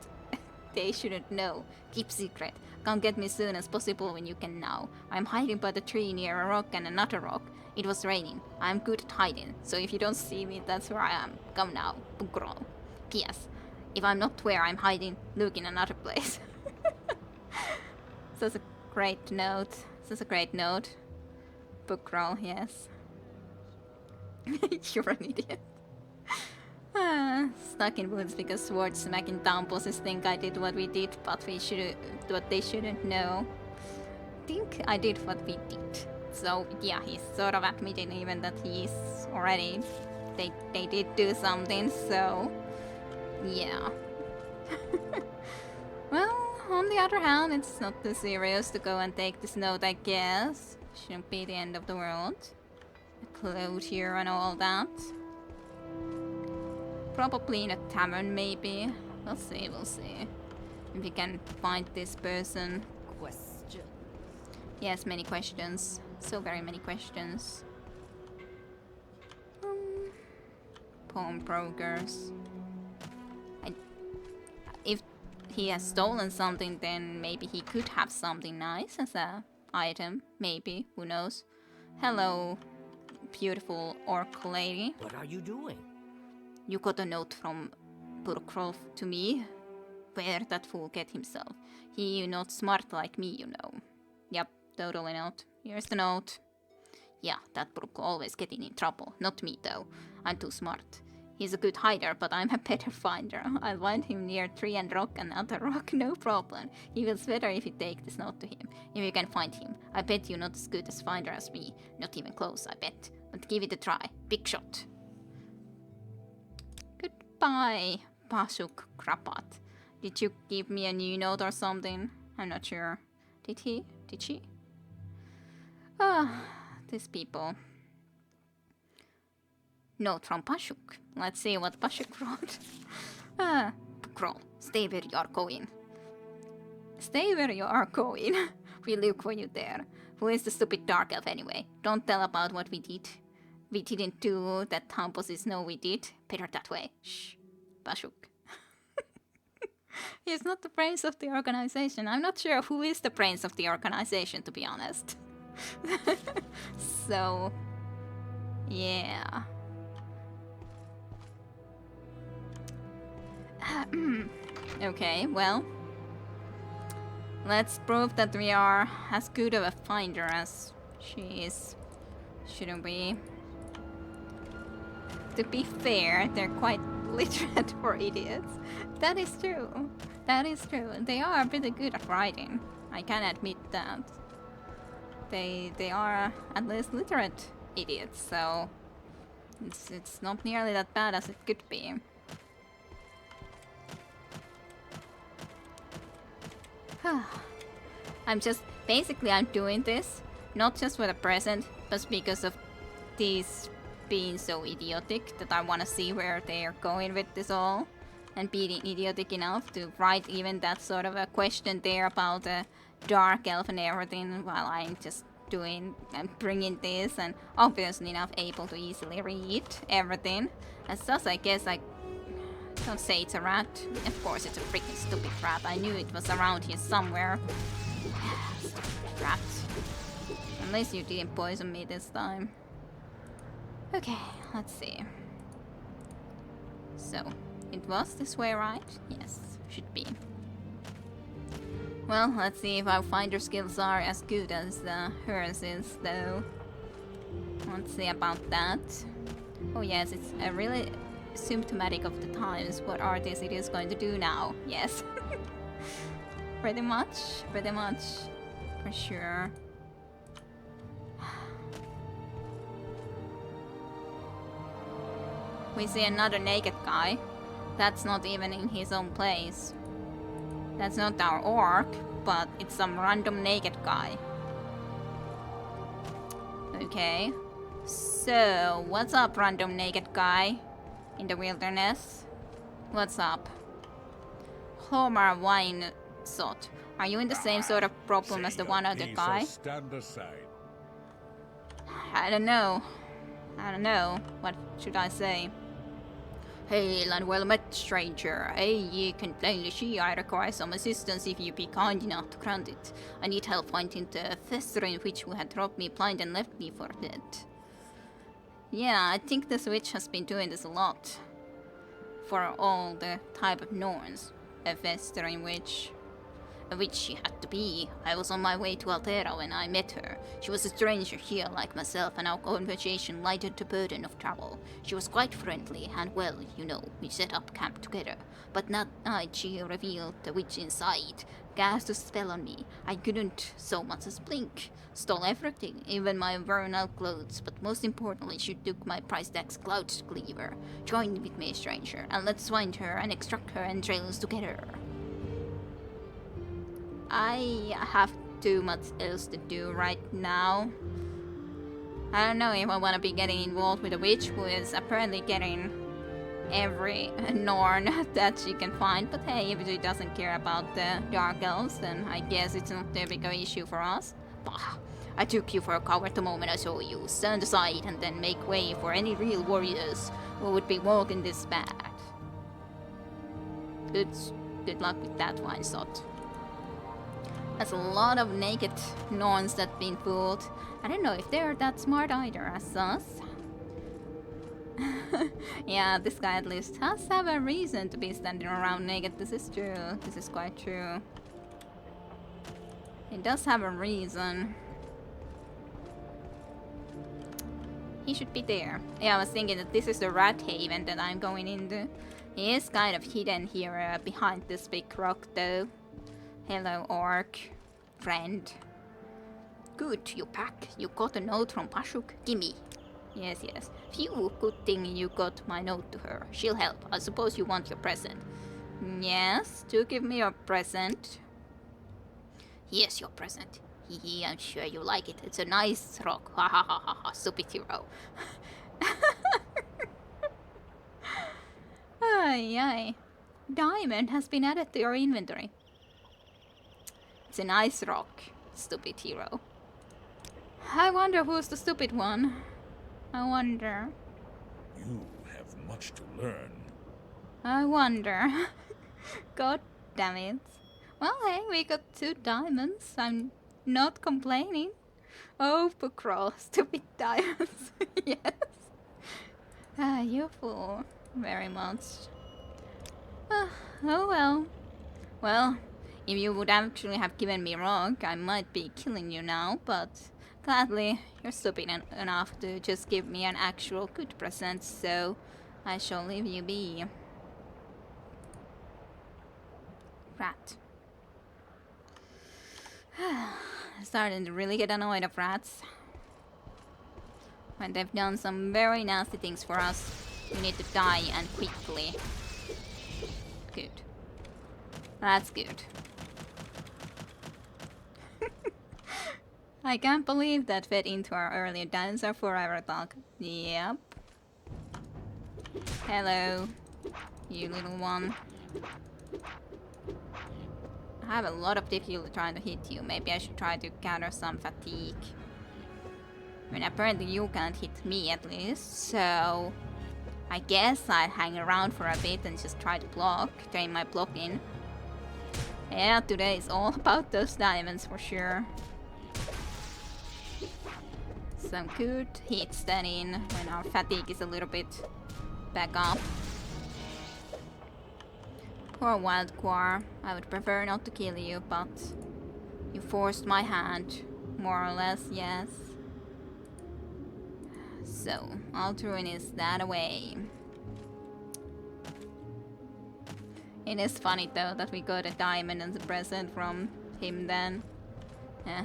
they shouldn't know. Keep secret. Come get me soon as possible when you can now. I'm hiding by the tree near a rock and another rock. It was raining. I'm good at hiding, so if you don't see me, that's where I am. Come now, Bugrol. P.S. If I'm not where I'm hiding, look in another place. That's a great note. That's a great note. Bugrol, yes. You're an idiot. Stuck in woods because Schwartzmackin town bosses think I did what we did, but they shouldn't know. Think I did what we did. So yeah, he's sort of admitting even that he's already they did do something, so yeah. Well, on the other hand, it's not too serious to go and take this note, I guess. Shouldn't be the end of the world. A cloud here and all that. Probably in a tavern, maybe. We'll see, we'll see. If we can find this person. Question. Yes, many questions. So very many questions. Pawn brokers. If he has stolen something, then maybe he could have something nice as a item. Maybe, who knows? Hello, beautiful orc lady. What are you doing? You got a note from Burkrolf to me. Where that fool get himself? He not smart like me, you know. Yep, totally not. Here's the note. Yeah, that Brook always getting in trouble. Not me though. I'm too smart. He's a good hider, but I'm a better finder. I'll find him near tree and rock and other rock, no problem. He feels better if you take this note to him. If you can find him. I bet you're not as good as finder as me. Not even close, I bet. But give it a try. Big shot. Goodbye, Bashuk Krapat. Did you give me a new note or something? I'm not sure. Did he? Did she? Ah, these people. Note from Bashuk. Let's see what Bashuk wrote. Bukrol, stay where you are going. Stay where you are going. We look for you there. Who is the stupid dark elf anyway? Don't tell about what we did. We didn't do that town bosses know we did. Better that way. Shh. Bashuk. He's not the brains of the organization. I'm not sure who is the brains of the organization, to be honest. So, yeah. Okay, well. Let's prove that we are as good of a finder as she is. Shouldn't we? To be fair, they're quite literate for idiots. That is true. That is true. They are pretty good at writing. I can admit that. They are at least literate idiots, so it's not nearly that bad as it could be. I'm doing this not just for the present, but because of these being so idiotic that I want to see where they are going with this all, and being idiotic enough to write even that sort of a question there about the dark elf and everything, while I'm just doing and bringing this, and obviously enough able to easily read everything. As thus, I guess I don't say it's a rat. Of course, it's a freaking stupid rat. I knew it was around here somewhere. Stupid rat. Unless you didn't poison me this time. Okay, let's see. So, it was this way, right? Yes, should be. Well, let's see if our finder skills are as good as hers is, though. Let's see about that. Oh yes, it's really symptomatic of the times. What artist it is going to do now? Yes. pretty much, for sure. We see another naked guy. That's not even in his own place. That's not our orc, but it's some random naked guy. Okay. So, what's up, random naked guy in the wilderness? What's up? Homer wine sot. Are you in the same sort of problem as the one other guy? Stand aside. I don't know. What should I say? Hail and well met, stranger. Ye can plainly see I require some assistance if you be kind enough to grant it. I need help finding the festering witch who had dropped me blind and left me for dead. Yeah, I think this witch has been doing this a lot. For all the type of Norns. A festering witch. A witch she had to be. I was on my way to Altera when I met her. She was a stranger here like myself, and our conversation lightened the burden of travel. She was quite friendly, and well, you know, we set up camp together. But that night she revealed the witch inside, cast a spell on me. I couldn't so much as blink. Stole everything, even my worn-out clothes, but most importantly she took my price tag's cloud cleaver. Join with me, stranger, and let's find her and extract her entrails together. I have too much else to do right now. I don't know if I want to be getting involved with a witch who is apparently getting every Norn that she can find, but hey, if she doesn't care about the Dark Elves, then I guess it's not a big issue for us. Bah! I took you for a coward the moment I saw you. Stand aside and then make way for any real warriors who would be walking this path. Good luck with that one, Sot. There's a lot of naked Norns that been fooled. I don't know if they're that smart either as us. Yeah, this guy at least has have a reason to be standing around naked. This is true. This is quite true. He does have a reason. He should be there. Yeah, I was thinking that this is the rat haven that I'm going into. He is kind of hidden here behind this big rock though. Hello, orc. Friend. Good, you pack. You got a note from Pashuk? Gimme. Yes. Phew, good thing you got my note to her. She'll help. I suppose you want your present. Yes, do give me your present. Here's your present. Hee, I'm sure you like it. It's a nice rock. Ha ha ha ha ha. Stupid hero. Ay. Diamond has been added to your inventory. It's a nice rock, stupid hero. I wonder who's the stupid one. I wonder. You have much to learn. I wonder. God damn it. Well, hey, we got 2 diamonds. I'm not complaining. Oh, Pukro, stupid diamonds. Yes. You fool. Very much. Oh well. Well, if you would actually have given me rock, I might be killing you now, but gladly, you're stupid enough to just give me an actual good present, so I shall leave you be. Rat. Starting to really get annoyed of rats. When they've done some very nasty things for us, we need to die and quickly. Good. That's good. I can't believe that fed into our earlier Dancer Forever talk. Yep. Hello, you little one. I have a lot of difficulty trying to hit you. Maybe I should try to counter some fatigue. I mean, apparently you can't hit me at least, so I guess I'll hang around for a bit and just try to block, train my blocking. Yeah, today is all about those diamonds for sure. Some good hits then in when our fatigue is a little bit back up. Poor wild Quar, I would prefer not to kill you, but you forced my hand, more or less, yes. So, Altruin is that away. It is funny though that we got a diamond as a present from him then.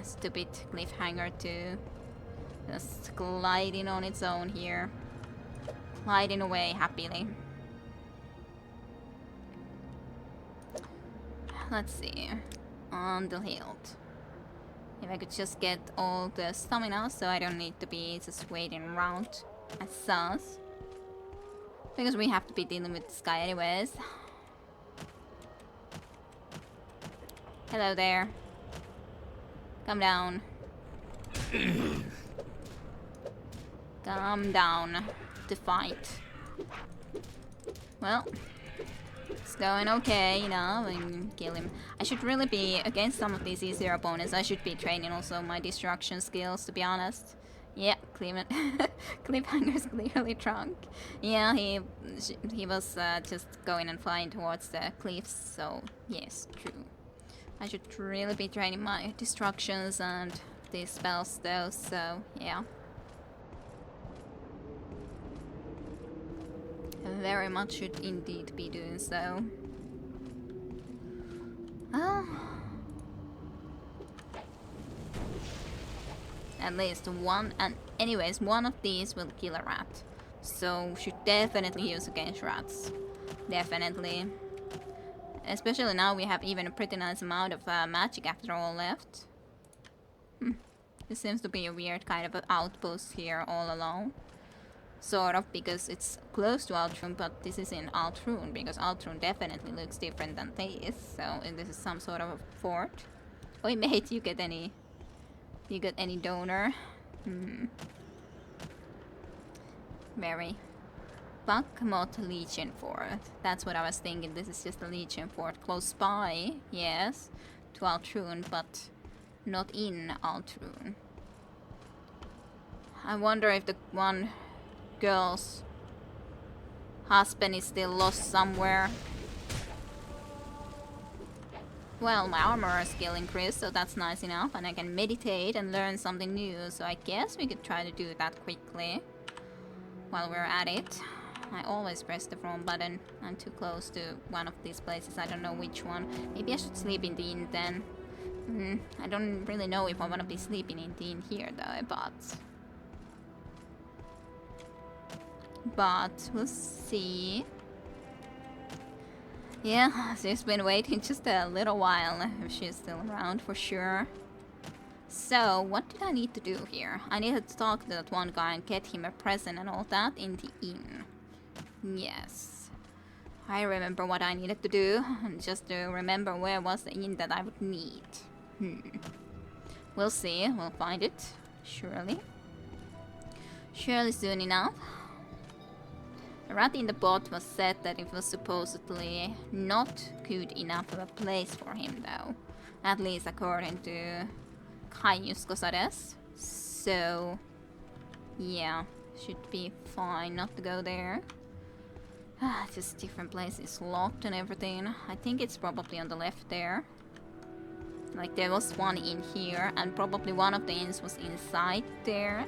Stupid cliffhanger too. Just gliding on its own here. Gliding away happily. Let's see. On the hilt. If I could just get all the stamina so I don't need to be just waiting around as sus. Because we have to be dealing with this guy anyways. Hello there. Come down. Come down to fight. Well, it's going okay, you know, we can kill him. I should really be, against some of these easier opponents, I should be training also my destruction skills, to be honest. Yeah, Cliffhanger's clearly drunk. Yeah, he was just going and flying towards the cliffs, so yes, true. I should really be training my destructions and these spells though, so yeah. Very much should indeed be doing so. Oh. At least one, and anyways, one of these will kill a rat. So should definitely use against rats. Definitely. Especially now we have even a pretty nice amount of magic after all left. This seems to be a weird kind of an outpost here all alone. Sort of, because it's close to Altrun, but this is in Altrun, because Altrun definitely looks different than this. So this is some sort of a fort. Oi mate, you get any donor? Very. Buckmot Legion Fort. That's what I was thinking. This is just a Legion Fort close by, yes, to Altrun, but not in Altrun. I wonder if the one girl's husband is still lost somewhere. Well, my armor skill increased, so that's nice enough, and I can meditate and learn something new, so I guess we could try to do that quickly while we're at it. I always press the wrong button. I'm too close to one of these places, I don't know which one. Maybe I should sleep in the inn then. I don't really know if I want to be sleeping in the inn here though, but we'll see. Yeah, she's been waiting just a little while, if she's still around for sure. So, what did I need to do here? I needed to talk to that one guy and get him a present and all that in the inn. Yes. I remember what I needed to do, and just to remember where was the inn that I would need. We'll see, we'll find it, surely. Surely soon enough. The rat in the pot was said that it was supposedly not good enough of a place for him though. At least according to Caius Cosades. So, yeah, should be fine not to go there. Just different places locked and everything. I think it's probably on the left there. Like there was one in here and probably one of the inns was inside there.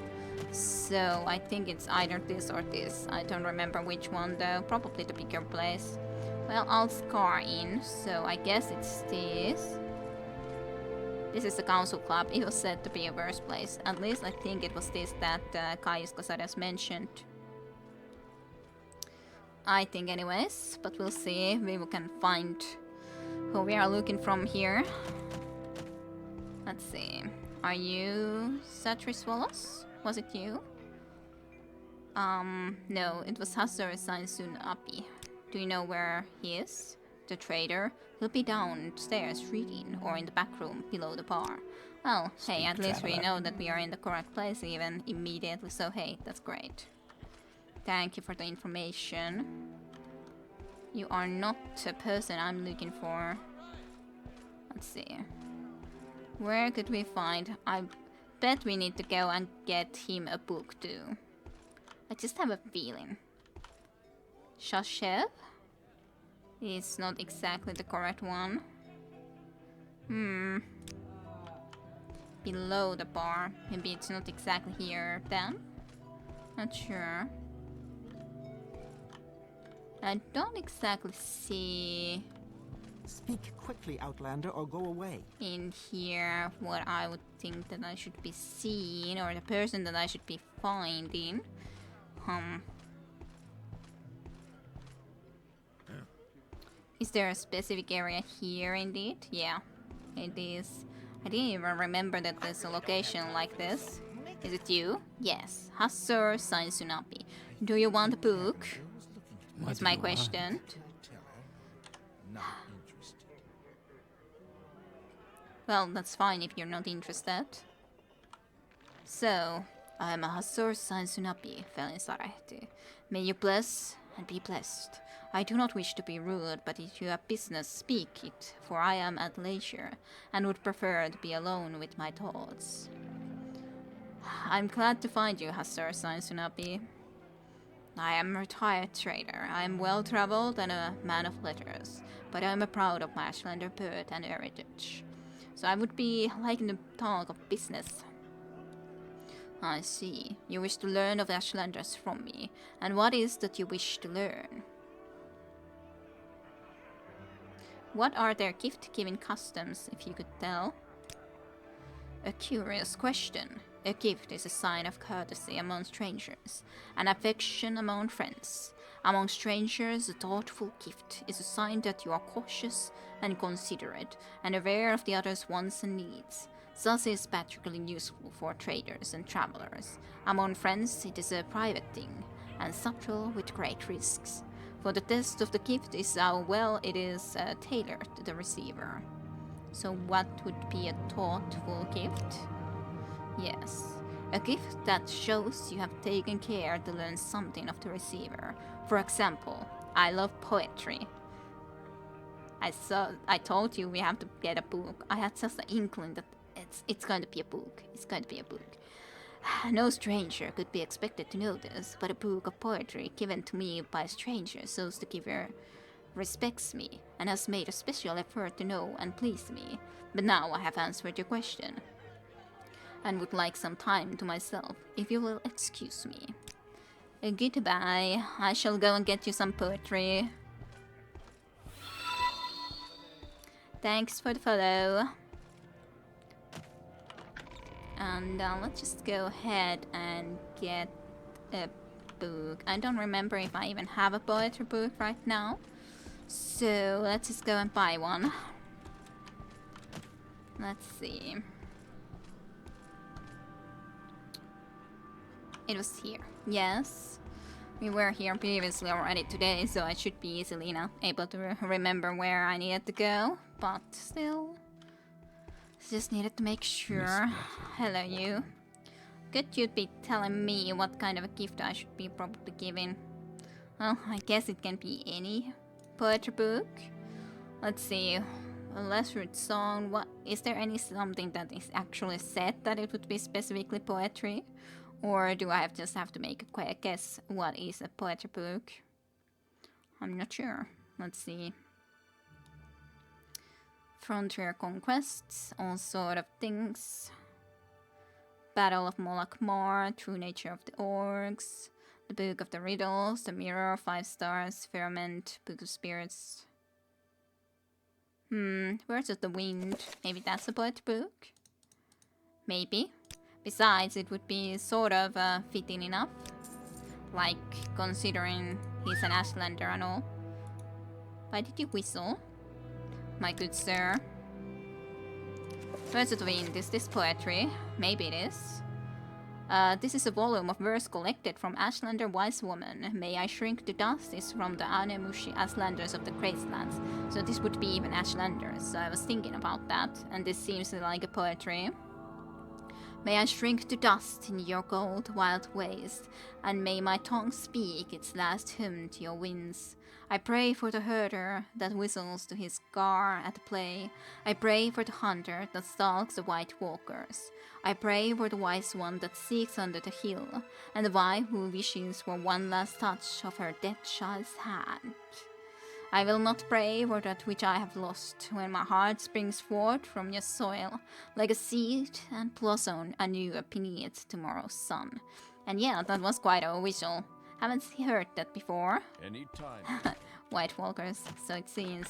So I think it's either this or this. I don't remember which one though. Probably the bigger place. Well, I'll scar in, so I guess it's this. This is the council club. It was said to be a worse place. At least I think it was this that Kaius Casares mentioned. I think anyways, but we'll see. We can find who we are looking from here. Let's see. Are you Satri Swallows? Was it you? No, it was Hasur Sainsun Api. Do you know where he is? The trader? He'll be downstairs reading, or in the back room below the bar. Well, hey, at least we know that we are in the correct place even immediately, so hey, that's great. Thank you for the information. You are not a person I'm looking for. Let's see. Where could we find... I bet we need to go and get him a book too. I just have a feeling. Shashev? Is not exactly the correct one. Below the bar. Maybe it's not exactly here then. Not sure. I don't exactly see... Speak quickly, Outlander, or go away. in here what I would think that I should be seeing, or the person that I should be finding. Is there a specific area here indeed? Yeah, it is. I didn't even remember that there's a location like this. Is it you? Yes, Hasur Sainsunapi. Do you want a book? That's my question. Well, that's fine if you're not interested. So, I am a Hasur Sainsunapi, Felinsarehti. May you bless and be blessed. I do not wish to be rude, but if you have business, speak it, for I am at leisure, and would prefer to be alone with my thoughts. I'm glad to find you, Hasur Sainsunapi. I am a retired trader. I am well-traveled and a man of letters, but I am proud of my Ashlander birth and heritage. So I would be liking to talk of business. I see. You wish to learn of Ashlanders from me. And what is that you wish to learn? What are their gift-giving customs, if you could tell? A curious question. A gift is a sign of courtesy among strangers, and affection among friends. Among strangers, a thoughtful gift is a sign that you are cautious and considerate, and aware of the other's wants and needs. Thus is particularly useful for traders and travelers. Among friends, it is a private thing, and subtle with great risks. For the test of the gift is how well it is tailored to the receiver. So what would be a thoughtful gift? Yes, a gift that shows you have taken care to learn something of the receiver. For example, I love poetry. I told you we have to get a book. I had just an inkling that it's going to be a book. It's going to be a book. No stranger could be expected to know this, but a book of poetry given to me by a stranger shows the giver respects me and has made a special effort to know and please me. But now I have answered your question and would like some time to myself, if you will excuse me. Goodbye. I shall go and get you some poetry. Thanks for the follow. And let's just go ahead and get a book. I don't remember if I even have a poetry book right now. So let's just go and buy one. Let's see. It was here. Yes. We were here previously already today, so I should be easily able to remember where I needed to go. But still, just needed to make sure. Hello, you. Could you be telling me what kind of a gift I should be probably giving? Well, I guess it can be any poetry book. Let's see. A less read song. What is there something that is actually said that it would be specifically poetry? Or do I just have to make a quick guess what is a poetry book? I'm not sure. Let's see. Frontier conquests, all sort of things. Battle of Molakmar, True Nature of the Orcs, The Book of the Riddles, The Mirror, 5 stars, Firmament, Book of Spirits. Words of the Wind. Maybe that's a poetry book? Maybe. Besides, it would be sort of fitting enough. Like, considering he's an Ashlander and all. Why did you whistle, my good sir? Words of the Wind, is this poetry? Maybe it is. This is a volume of verse collected from Ashlander wise woman. May I shrink to dust is from the Anemushi Ashlanders of the Gracelands. So this would be even Ashlanders. So I was thinking about that, and this seems like a poetry. May I shrink to dust in your cold, wild waste, and may my tongue speak its last hymn to your winds. I pray for the herder that whistles to his gar at play. I pray for the hunter that stalks the white walkers. I pray for the wise one that seeks under the hill, and the wife who wishes for one last touch of her dead child's hand. I will not pray for that which I have lost, when my heart springs forth from your soil, like a seed, and blossom anew beneath tomorrow's sun. And yeah, that was quite a whistle. Haven't heard that before. Anytime. White Walkers, so it seems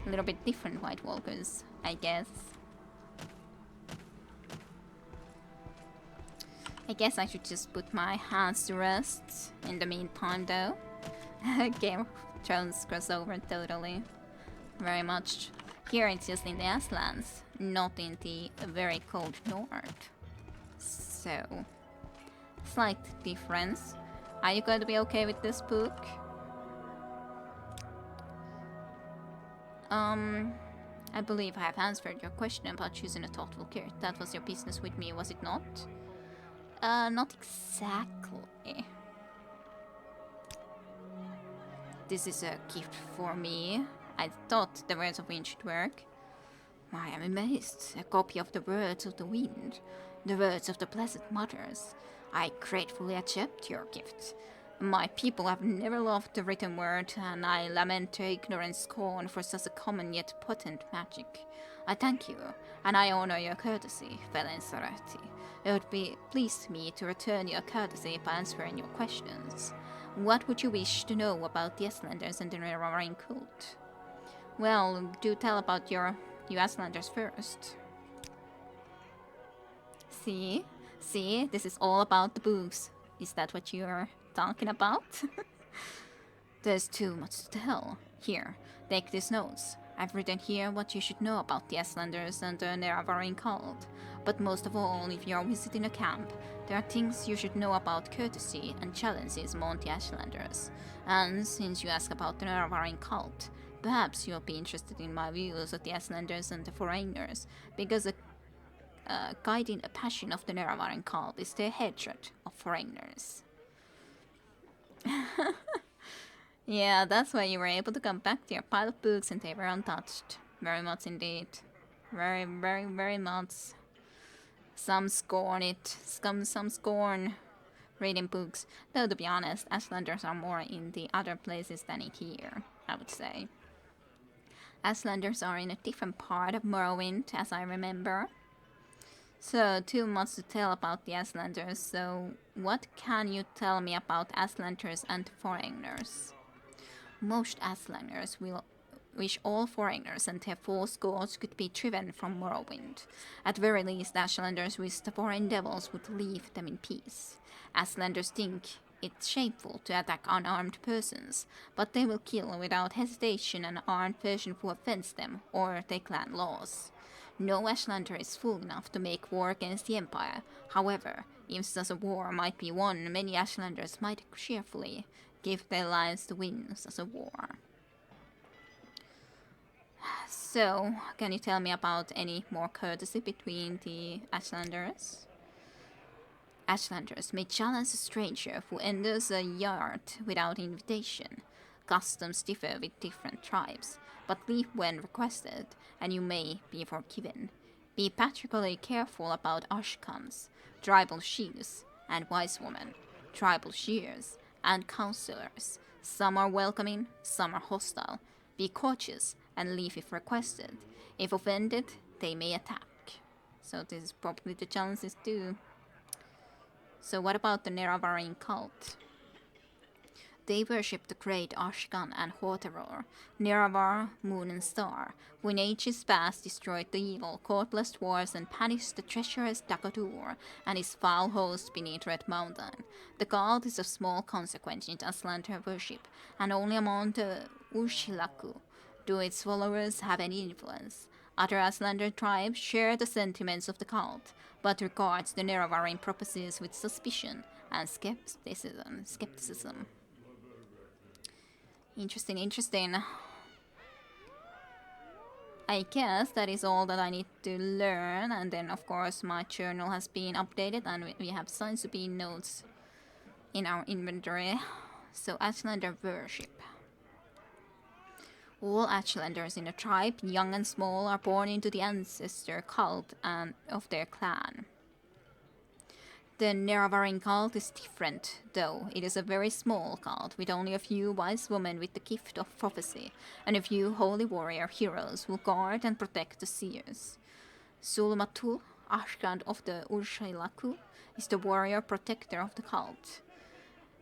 a little bit different White Walkers, I guess. I guess I should just put my hands to rest in the meantime, though. Game of Thrones crossover, totally. Very much. Here it's just in the Ashlands, not in the very cold north. So, slight difference. Are you going to be okay with this book? I believe I have answered your question about choosing a thoughtful character. That was your business with me, was it not? Not exactly. This is a gift for me. I thought the Words of Wind should work. I am amazed. A copy of the Words of the Wind. The words of the Blessed Mothers. I gratefully accept your gift. My people have never loved the written word, and I lament their ignorant scorn for such a common yet potent magic. I thank you, and I honor your courtesy, Velen Sarati. It would be pleased me to return your courtesy by answering your questions. What would you wish to know about the Ashlanders and the Neverwinter cult? Well, do tell about you Ashlanders first. See? See? This is all about the books. Is that what you're talking about? There's too much to tell. Here, take these notes. I've written here what you should know about the Ashlanders and the Neverwinter cult. But most of all, if you're visiting a camp, there are things you should know about courtesy and challenges among the Ashlanders. And since you ask about the Neverwinter cult, perhaps you'll be interested in my views of the Ashlanders and the foreigners, because guiding a passion of the Neverwinter cult is their hatred of foreigners. Yeah, that's why you were able to come back to your pile of books and they were untouched. Very much indeed. Very, very, very much. Some scorn it. Some scorn reading books. Though, to be honest, Ashlanders are more in the other places than in here, I would say. Ashlanders are in a different part of Morrowind, as I remember. So, too much to tell about the Ashlanders, so what can you tell me about Ashlanders and foreigners? Most Ashlanders will wish all foreigners and their false gods could be driven from Morrowind. At very least, Ashlanders wish the foreign devils would leave them in peace. Ashlanders think it's shameful to attack unarmed persons, but they will kill without hesitation an armed person who offends them or their clan laws. No Ashlander is fool enough to make war against the Empire. However, if such a war might be won, many Ashlanders might cheerfully give their lives to win such a war. So, can you tell me about any more courtesy between the Ashlanders? Ashlanders may challenge a stranger who enters a yard without invitation. Customs differ with different tribes, but leave when requested, and you may be forgiven. Be particularly careful about ashkans, tribal chiefs, and wise women, tribal shears, and counselors. Some are welcoming, some are hostile. Be cautious and leave if requested. If offended, they may attack. So this is probably the challenges too. So what about the Neverwinter cult? They worship the great Ashkan and Horteror, Niravar, Moon and Star, who in ages past destroyed the evil, courtless dwarves and punished the treacherous Dakadur and his foul host beneath Red Mountain. The god is of small consequence in Aslander worship, and only among the Urshilaku do its followers have any influence. Other Aslander tribes share the sentiments of the cult, but regards the Neravarin prophecies with suspicion and skepticism. Interesting. I guess that is all that I need to learn, and then of course my journal has been updated and we have signs to be notes in our inventory. So Ashlander worship. All Ashlanders in the tribe, young and small, are born into the ancestor cult and of their clan. The Neravarin cult is different, though. It is a very small cult, with only a few wise women with the gift of prophecy, and a few holy warrior heroes who guard and protect the seers. Sulmatul, Ashkand of the Urshilaku, is the warrior protector of the cult.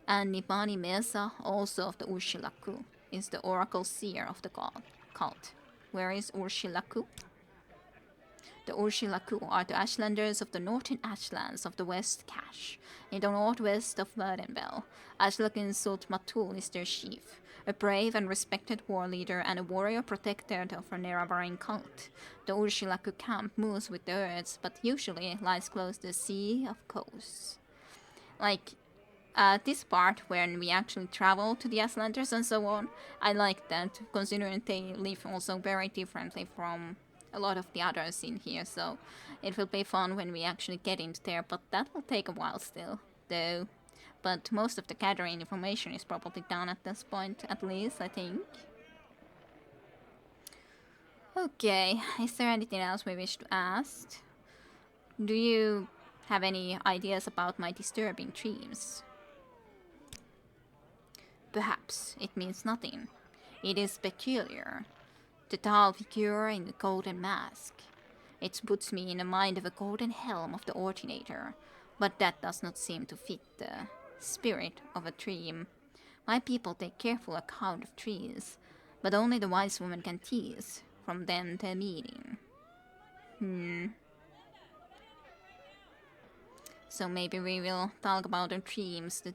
And Nibani Mesa, also of the Urshilaku, is the oracle seer of the cult. Where is Urshilaku? The Urshilaku are the Ashlanders of the northern Ashlands of the West Cache, in the northwest of Verdenbell. Ashlakin Sultmatul is their chief, a brave and respected war leader and a warrior protector of a Neravarin cult. The Urshilaku camp moves with the earths, but usually lies close to the Sea of Coast. Like, this part, when we actually travel to the Ashlanders and so on, I like that, considering they live also very differently from a lot of the others in here, so it will be fun when we actually get into there, but that will take a while still, though. But most of the gathering information is probably done at this point, at least, I think. Okay, is there anything else we wish to ask? Do you have any ideas about my disturbing dreams? Perhaps it means nothing. It is peculiar. The tall figure in the golden mask. It puts me in the mind of a golden helm of the ordinator, but that does not seem to fit the spirit of a dream. My people take careful account of trees, but only the wise woman can tease from them their meaning. So maybe we will talk about the dreams to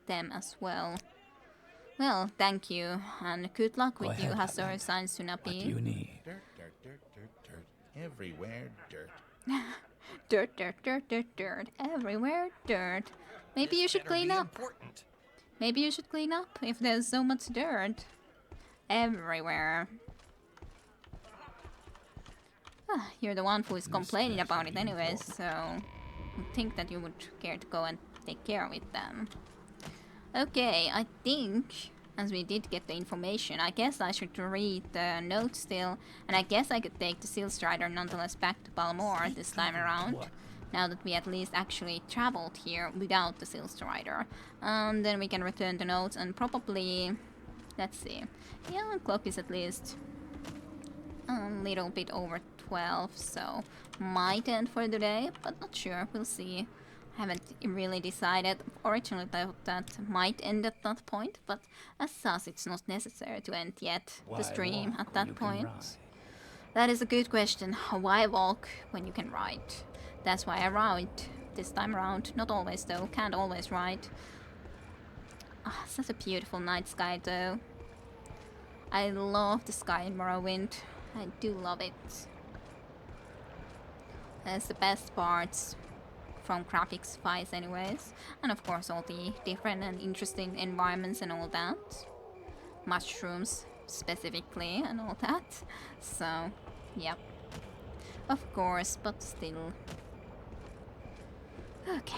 them as well. Well, thank you, and good luck with you, Hazor Sans Sunapi. What do you need? Dirt. Everywhere dirt. Dirt. Everywhere dirt. Maybe you should clean up. Important. Maybe you should clean up if there's so much dirt everywhere. You're the one who is complaining about it anyways, so I think that you would care to go and take care of it then. Okay, I think, as we did get the information, I guess I should read the notes still, and I guess I could take the Seal Strider nonetheless back to Balmor this time around, now that we at least actually traveled here without the Seal Strider. Then we can return the notes and probably, let's see, yeah, the clock is at least a little bit over 12, so might end for the day, but not sure, we'll see. Haven't really decided. Originally thought that might end at that point, but as such it's not necessary to end yet the stream at that point. That is a good question. Why walk when you can ride? That's why I ride this time around. Not always though, can't always ride. Such a beautiful night sky though. I love the sky in Morrowind. I do love it. That's the best parts from graphics wise anyways, and of course all the different and interesting environments and all that, mushrooms specifically and all that, so yep, of course, but still. Okay,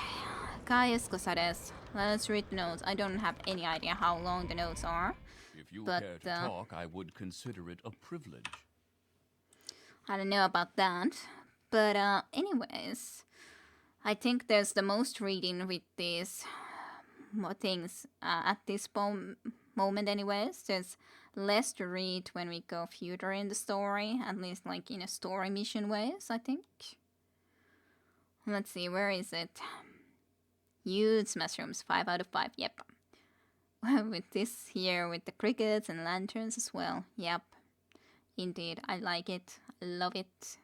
Gaius Cosares, let's read the notes. I don't have any idea how long the notes are, If you but care to talk, I would consider it a privilege. I don't know about that, but anyways, I think there's the most reading with these things at this moment anyways. There's less to read when we go further in the story, at least like in a story mission ways, I think. Let's see, where is it? Use mushrooms, 5 out of 5, yep. with this here, with the crickets and lanterns as well. Yep, indeed, I like it. I love it.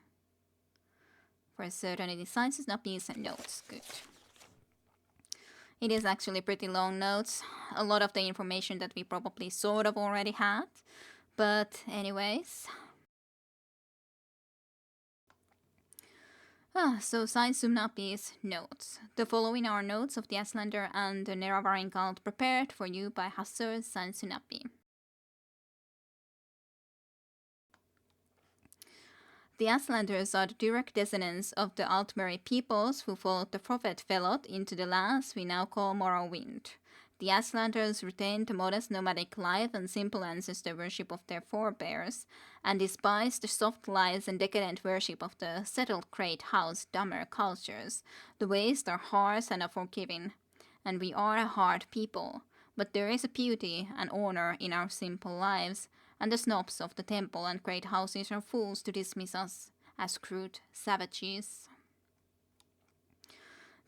For certain, designs is not piece and notes. Good. It is actually pretty long notes. A lot of the information that we probably sort of already had. But anyways. So Sain Sumnapi's notes. The following are notes of the Aslander and the Neravarin cult prepared for you by Hassur Sain Sunapi. The Aslanders are the direct descendants of the Altmeri peoples who followed the prophet Felot into the lands we now call Morrowind. The Aslanders retained a modest nomadic life and simple ancestor worship of their forebears, and despised the soft lives and decadent worship of the settled Great House Dummer cultures. The ways are harsh and unforgiving, and we are a hard people, but there is a beauty and honor in our simple lives, and the snobs of the temple and great houses are fools to dismiss us as crude savages.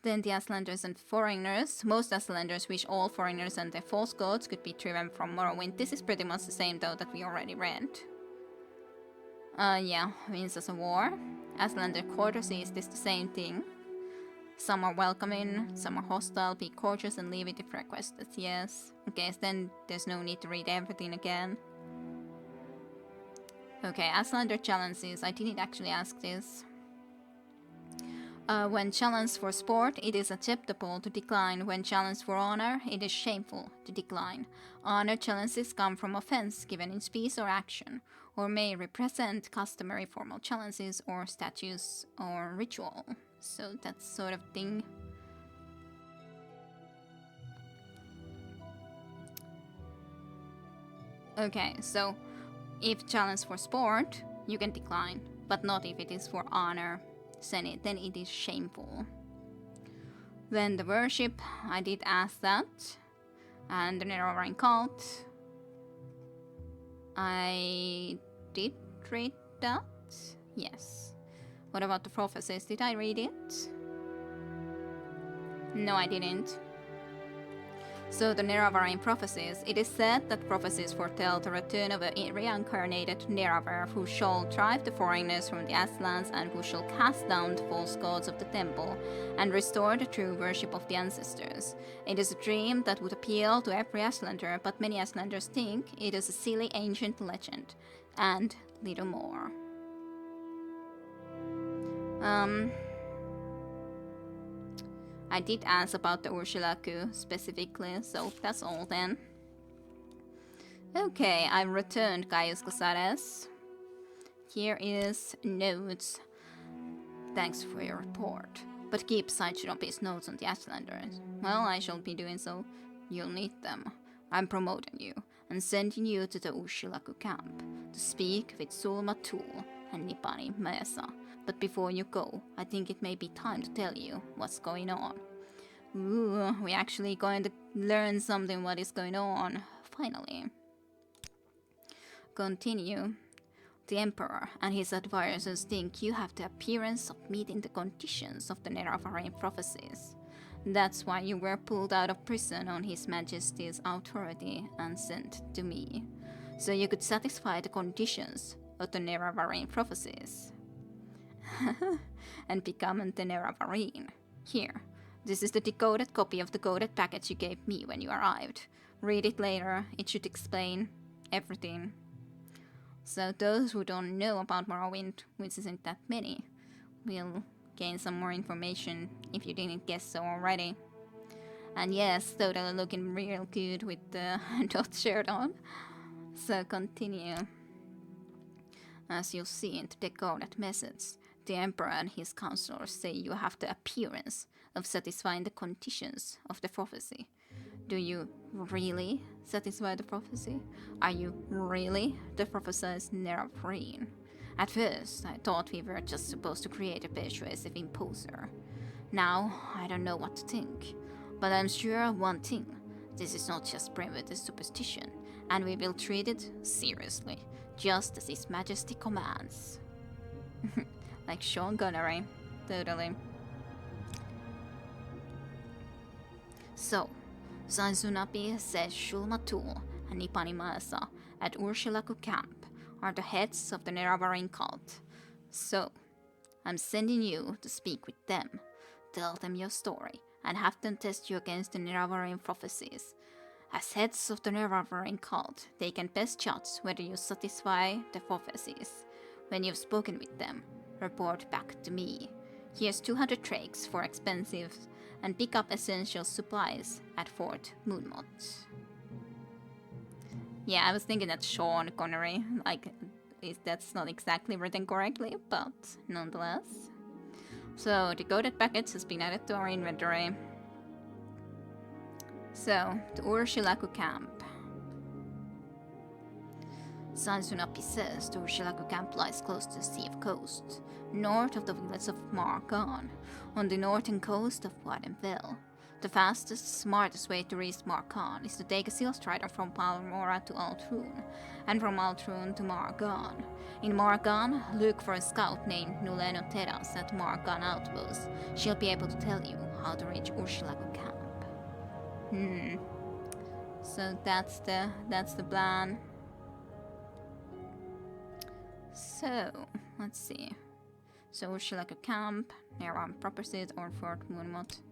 Then the Aslanders and foreigners. Most Aslanders wish all foreigners and their false gods could be driven from Morrowind. This is pretty much the same though that we already read. Yeah, wins us a war. Aslander courtesy, is this the same thing? Some are welcoming, some are hostile, be courteous and leave it if requested, yes. Okay, so then there's no need to read everything again. Okay, Aslander challenges, I didn't actually ask this. When challenged for sport, it is acceptable to decline. When challenged for honor, it is shameful to decline. Honor challenges come from offense given in speech or action, or may represent customary formal challenges or statues or ritual. So that sort of thing. Okay, so if challenged for sport, you can decline, but not if it is for honor. Then it is shameful. Then the worship, I did ask that. And the Neravarin cult, I did read that. Yes. What about the prophecies? Did I read it? No, I didn't. So the Neravarin prophecies. It is said that prophecies foretell the return of a reincarnated Neravar who shall drive the foreigners from the Aslands and who shall cast down the false gods of the temple and restore the true worship of the ancestors. It is a dream that would appeal to every Aslander, but many Aslanders think it is a silly ancient legend. And little more. I did ask about the Ursulaku specifically, so that's all then. Okay, I've returned Gaius Casares. Here is notes. Thanks for your report. But keep Saitsunopi's notes on the Aslanders. Well, I shall be doing so. You'll need them. I'm promoting you and sending you to the Ursulaku camp to speak with Sulma Tool and Nipani Mesa. But before you go, I think it may be time to tell you what's going on. Ooh, we're actually going to learn something what is going on, finally. Continue. The Emperor and his advisors think you have the appearance of meeting the conditions of the Neravarin prophecies. That's why you were pulled out of prison on His Majesty's authority and sent to me, so you could satisfy the conditions of the Neravarin prophecies. And become the Neravarin. Here, this is the decoded copy of the coded package you gave me when you arrived. Read it later, it should explain everything. So those who don't know about Morrowind, which isn't that many, will gain some more information if you didn't guess so already. And yes, totally looking real good with the dot shirt on. So continue. As you'll see in the decoded message, the Emperor and his counselors say you have the appearance of satisfying the conditions of the prophecy. Do you really satisfy the prophecy? Are you really the prophesied Neravarin? At first, I thought we were just supposed to create a persuasive imposer. Now, I don't know what to think. But I'm sure of one thing. This is not just primitive superstition, and we will treat it seriously, just as His Majesty commands. Like Sean Connery, totally. So, Zanzunapi says Shulmatul and Nipanimasa at Ursulaku camp are the heads of the Neravarin cult. So, I'm sending you to speak with them, tell them your story, and have them test you against the Neravarin prophecies. As heads of the Neravarin cult, they can best judge whether you satisfy the prophecies. When you've spoken with them, report back to me. Here's 200 trakes for expensive and pick up essential supplies at Fort Moonmont. Yeah, I was thinking that Sean Connery, that's not exactly written correctly, but nonetheless. So, decoded package has been added to our inventory. So, the Ursulaku camp. Sansunapi says the Ursulaku camp lies close to the Sea of Coast, north of the village of Margan, on the northern coast of Wadenville. The fastest, smartest way to reach Margan is to take a seal strider from Palmora to Altrun, and from Altrun to Margan. In Margan, look for a scout named Nuleno Teras at Margan Outpost. She'll be able to tell you how to reach Ursulaku camp. So that's the plan. So, let's see. So Ursulaku camp, Neram properties or Fort Moonmont.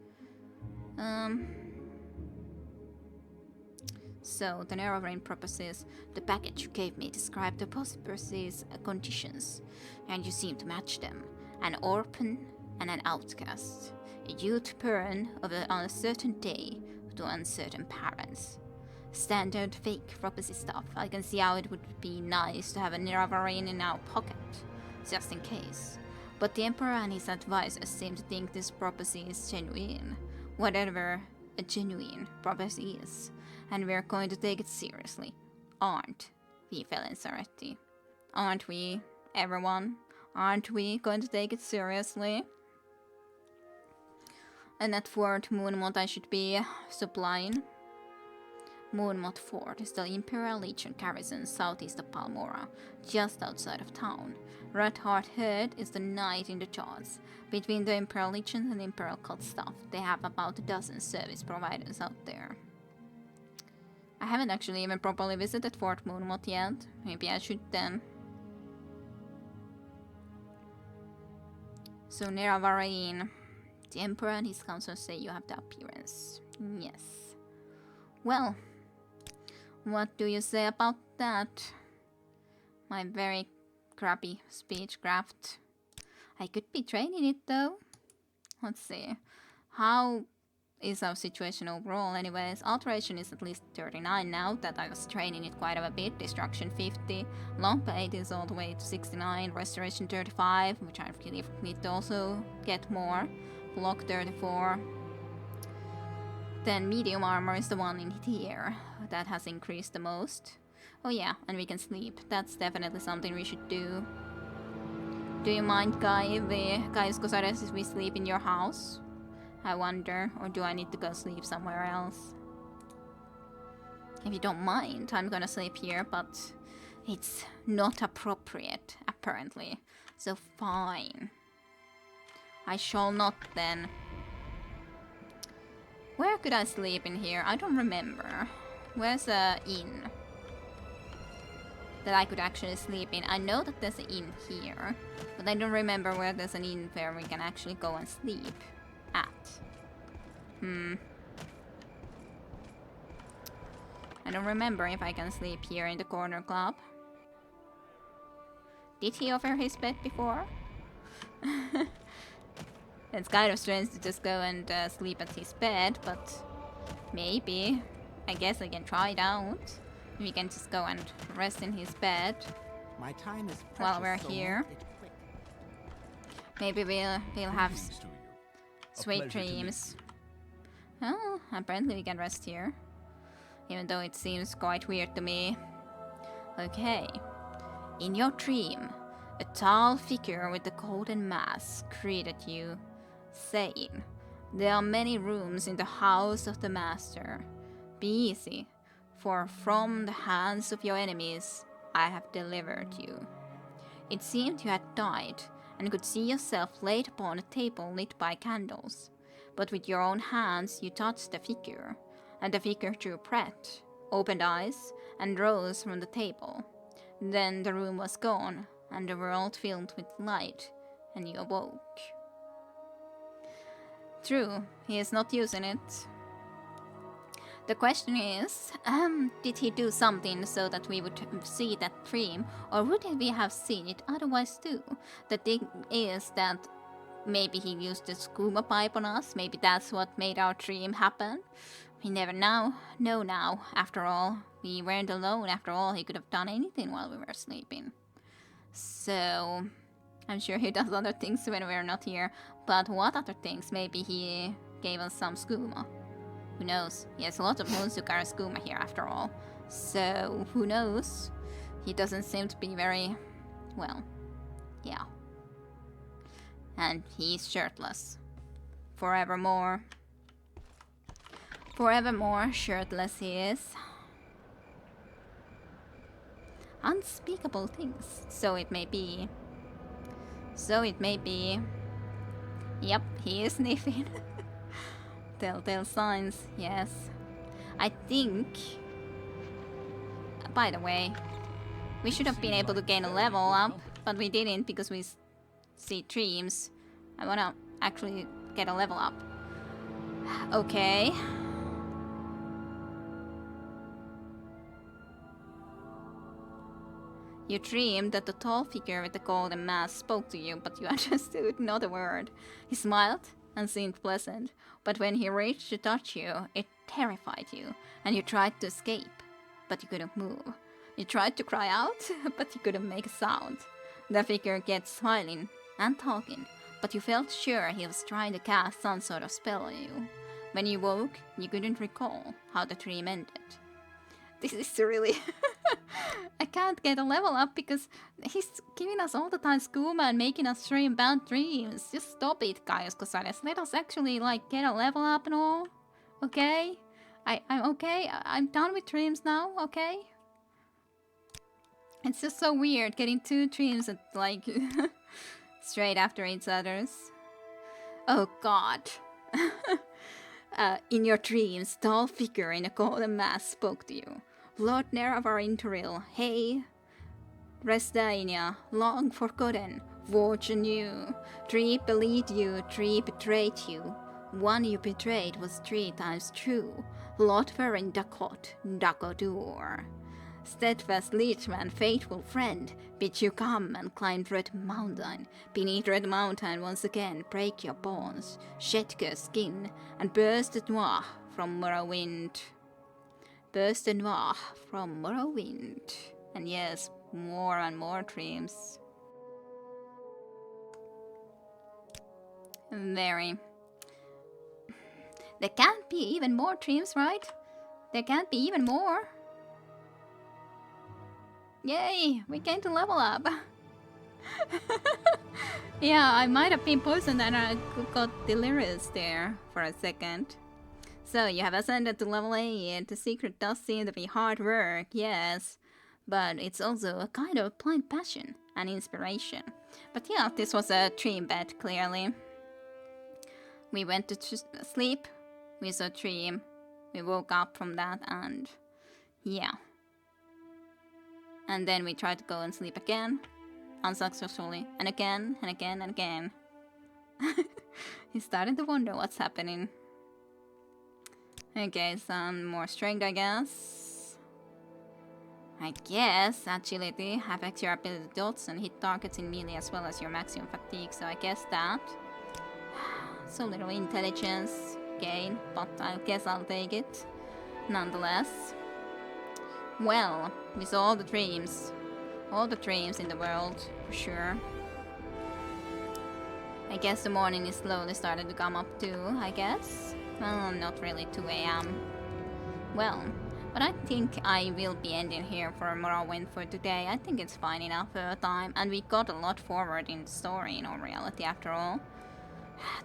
So the Neravain properties, the package you gave me described the properties conditions, and you seem to match them. An orphan and an outcast. A youth born of an uncertain day to uncertain parents. Standard fake prophecy stuff. I can see how it would be nice to have a Neravain in our pocket, just in case. But the Emperor and his advisors seem to think this prophecy is genuine, whatever a genuine prophecy is, and we're going to take it seriously. Aren't we, Felensaretti? Aren't we, everyone? Aren't we going to take it seriously? And at Fort Moonmont I should be supplying. Moonmont Fort is the Imperial Legion garrison southeast of Palmora, just outside of town. Red Heart Head is the knight in the charts. Between the Imperial Legion and Imperial Cult staff, they have about a dozen service providers out there. I haven't actually even properly visited Fort Moonmont yet. Maybe I should then. So Neravain. The Emperor and his council say you have the appearance. Yes. Well, what do you say about that? My very crappy speechcraft. I could be training it though. Let's see. How is our situation overall anyways? Alteration is at least 39 now that I was training it quite a bit. Destruction 50. Long Blade is all the way to 69. Restoration 35, which I really need to also get more. Block 34. Then medium armor is the one in here that has increased the most. Oh yeah, and we can sleep. That's definitely something we should do. Do you mind, Guy, if we sleep in your house? I wonder, or do I need to go sleep somewhere else? If you don't mind, I'm gonna sleep here, but it's not appropriate, apparently. So fine. I shall not then. Where could I sleep in here? I don't remember. Where's a inn that I could actually sleep in? I know that there's an inn here, but I don't remember where there's an inn where we can actually go and sleep at. I don't remember if I can sleep here in the corner club. Did he offer his bed before? It's kind of strange to just go and sleep at his bed, but maybe. I guess I can try it out. We can just go and rest in his bed. My time is while we're precious, so here. won't it quick? Maybe we'll have Greetings to you. A sweet pleasure to meet dreams. Well, apparently we can rest here. Even though it seems quite weird to me. Okay. In your dream, a tall figure with a golden mask greeted you, saying, "There are many rooms in the house of the master. Be easy, for from the hands of your enemies I have delivered you." It seemed you had died, and could see yourself laid upon a table lit by candles. But with your own hands you touched the figure, and the figure drew breath, opened eyes, and rose from the table. Then the room was gone, and the world filled with light, and you awoke. True, he is not using it. The question is, did he do something so that we would see that dream, or would we have seen it otherwise too? The thing is that maybe he used the skooma pipe on us, maybe that's what made our dream happen. We never know now. After all, we weren't alone. After all, he could have done anything while we were sleeping. So, I'm sure he does other things when we're not here. But what other things? Maybe he gave us some skooma. Who knows? He has a lot of Munsukara skooma here after all. So, who knows? He doesn't seem to be very... well, yeah. And he's shirtless. Forevermore. Forevermore shirtless he is. Unspeakable things. So it may be. So it may be. Yep, he is sniffing. Telltale signs, yes. I think... By the way, we should have been able to gain a level up, but we didn't because we see dreams. I wanna actually get a level up. Okay. You dreamed that the tall figure with the golden mask spoke to you, but you understood not a word. He smiled and seemed pleasant, but when he reached to touch you, it terrified you, and you tried to escape, but you couldn't move. You tried to cry out, but you couldn't make a sound. The figure kept smiling and talking, but you felt sure he was trying to cast some sort of spell on you. When you woke, you couldn't recall how the dream ended. This is really... I can't get a level up because he's giving us all the time skooma and making us dream bad dreams. Just stop it, Gaius Kosares. Let us actually, like, get a level up and all. Okay? I'm okay. I'm done with dreams now, okay? It's just so weird getting 2 dreams at, like, straight after each other's. Oh, God. In your dreams, tall figure in a golden mask spoke to you. Lord Neravar Interil, hey, Resdainia, long forgotten, watch anew. 3 believed you, 3 betrayed you. 1 you betrayed was 3 times true. Lord Verin Dakot, Dakodur. Steadfast Leechman, faithful friend, bid you come and climb Red Mountain. Beneath Red Mountain once again break your bonds, shed your skin, and burst the noir from Morrowind. Burst the noir from Morrowind. And yes, more and more dreams. Very. There can't be even more dreams, right? There can't be even more. Yay! We gained a level up. Yeah, I might have been poisoned and I got delirious there for a second. So, you have ascended to level 8. The secret does seem to be hard work, yes. But it's also a kind of blind passion and inspiration. But yeah, this was a dream bed, clearly. We went to sleep, we saw a dream, we woke up from that, and yeah. And then we tried to go and sleep again, unsuccessfully, and again, and again, and again. He's starting to wonder what's happening. Okay, some more strength, I guess. I guess agility affects your ability to dodge and hit targets in melee as well as your maximum fatigue, so I guess that. So little intelligence gain, but I guess I'll take it. Nonetheless. Well, we saw all the dreams in the world, for sure. I guess the morning is slowly starting to come up too, I guess. Well, not really 2 AM. Well, but I think I will be ending here for Morrowind for today. I think it's fine enough for a time, and we got a lot forward in the story in all reality after all.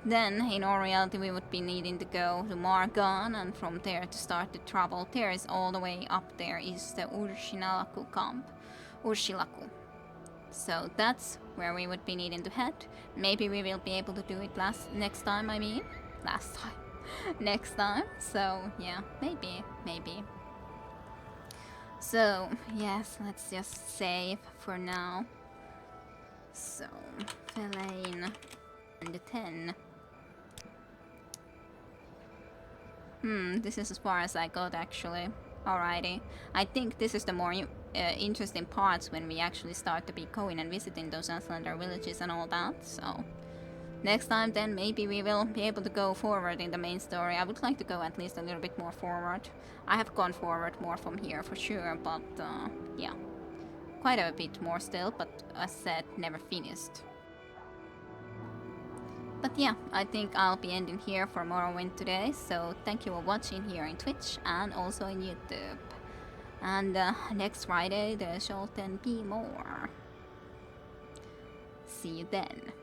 Then, in all reality, we would be needing to go to Margon, and from there to start the travel. There is all the way up there is the Urshilaku camp. Urshilaku. So that's where we would be needing to head. Maybe we will be able to do it last time, I mean. Last time. next time. So yeah, maybe. So yes, let's just save for now. So Fellain and 10. This is as far as I got actually. Alrighty. I think this is the more interesting parts when we actually start to be going and visiting those Outlander villages and all that, so... Next time then maybe we will be able to go forward in the main story. I would like to go at least a little bit more forward. I have gone forward more from here for sure, but yeah. Quite a bit more still, but as said, never finished. But yeah, I think I'll be ending here for Morrowind today, so thank you for watching here in Twitch and also in YouTube. And next Friday there shall then be more. See you then.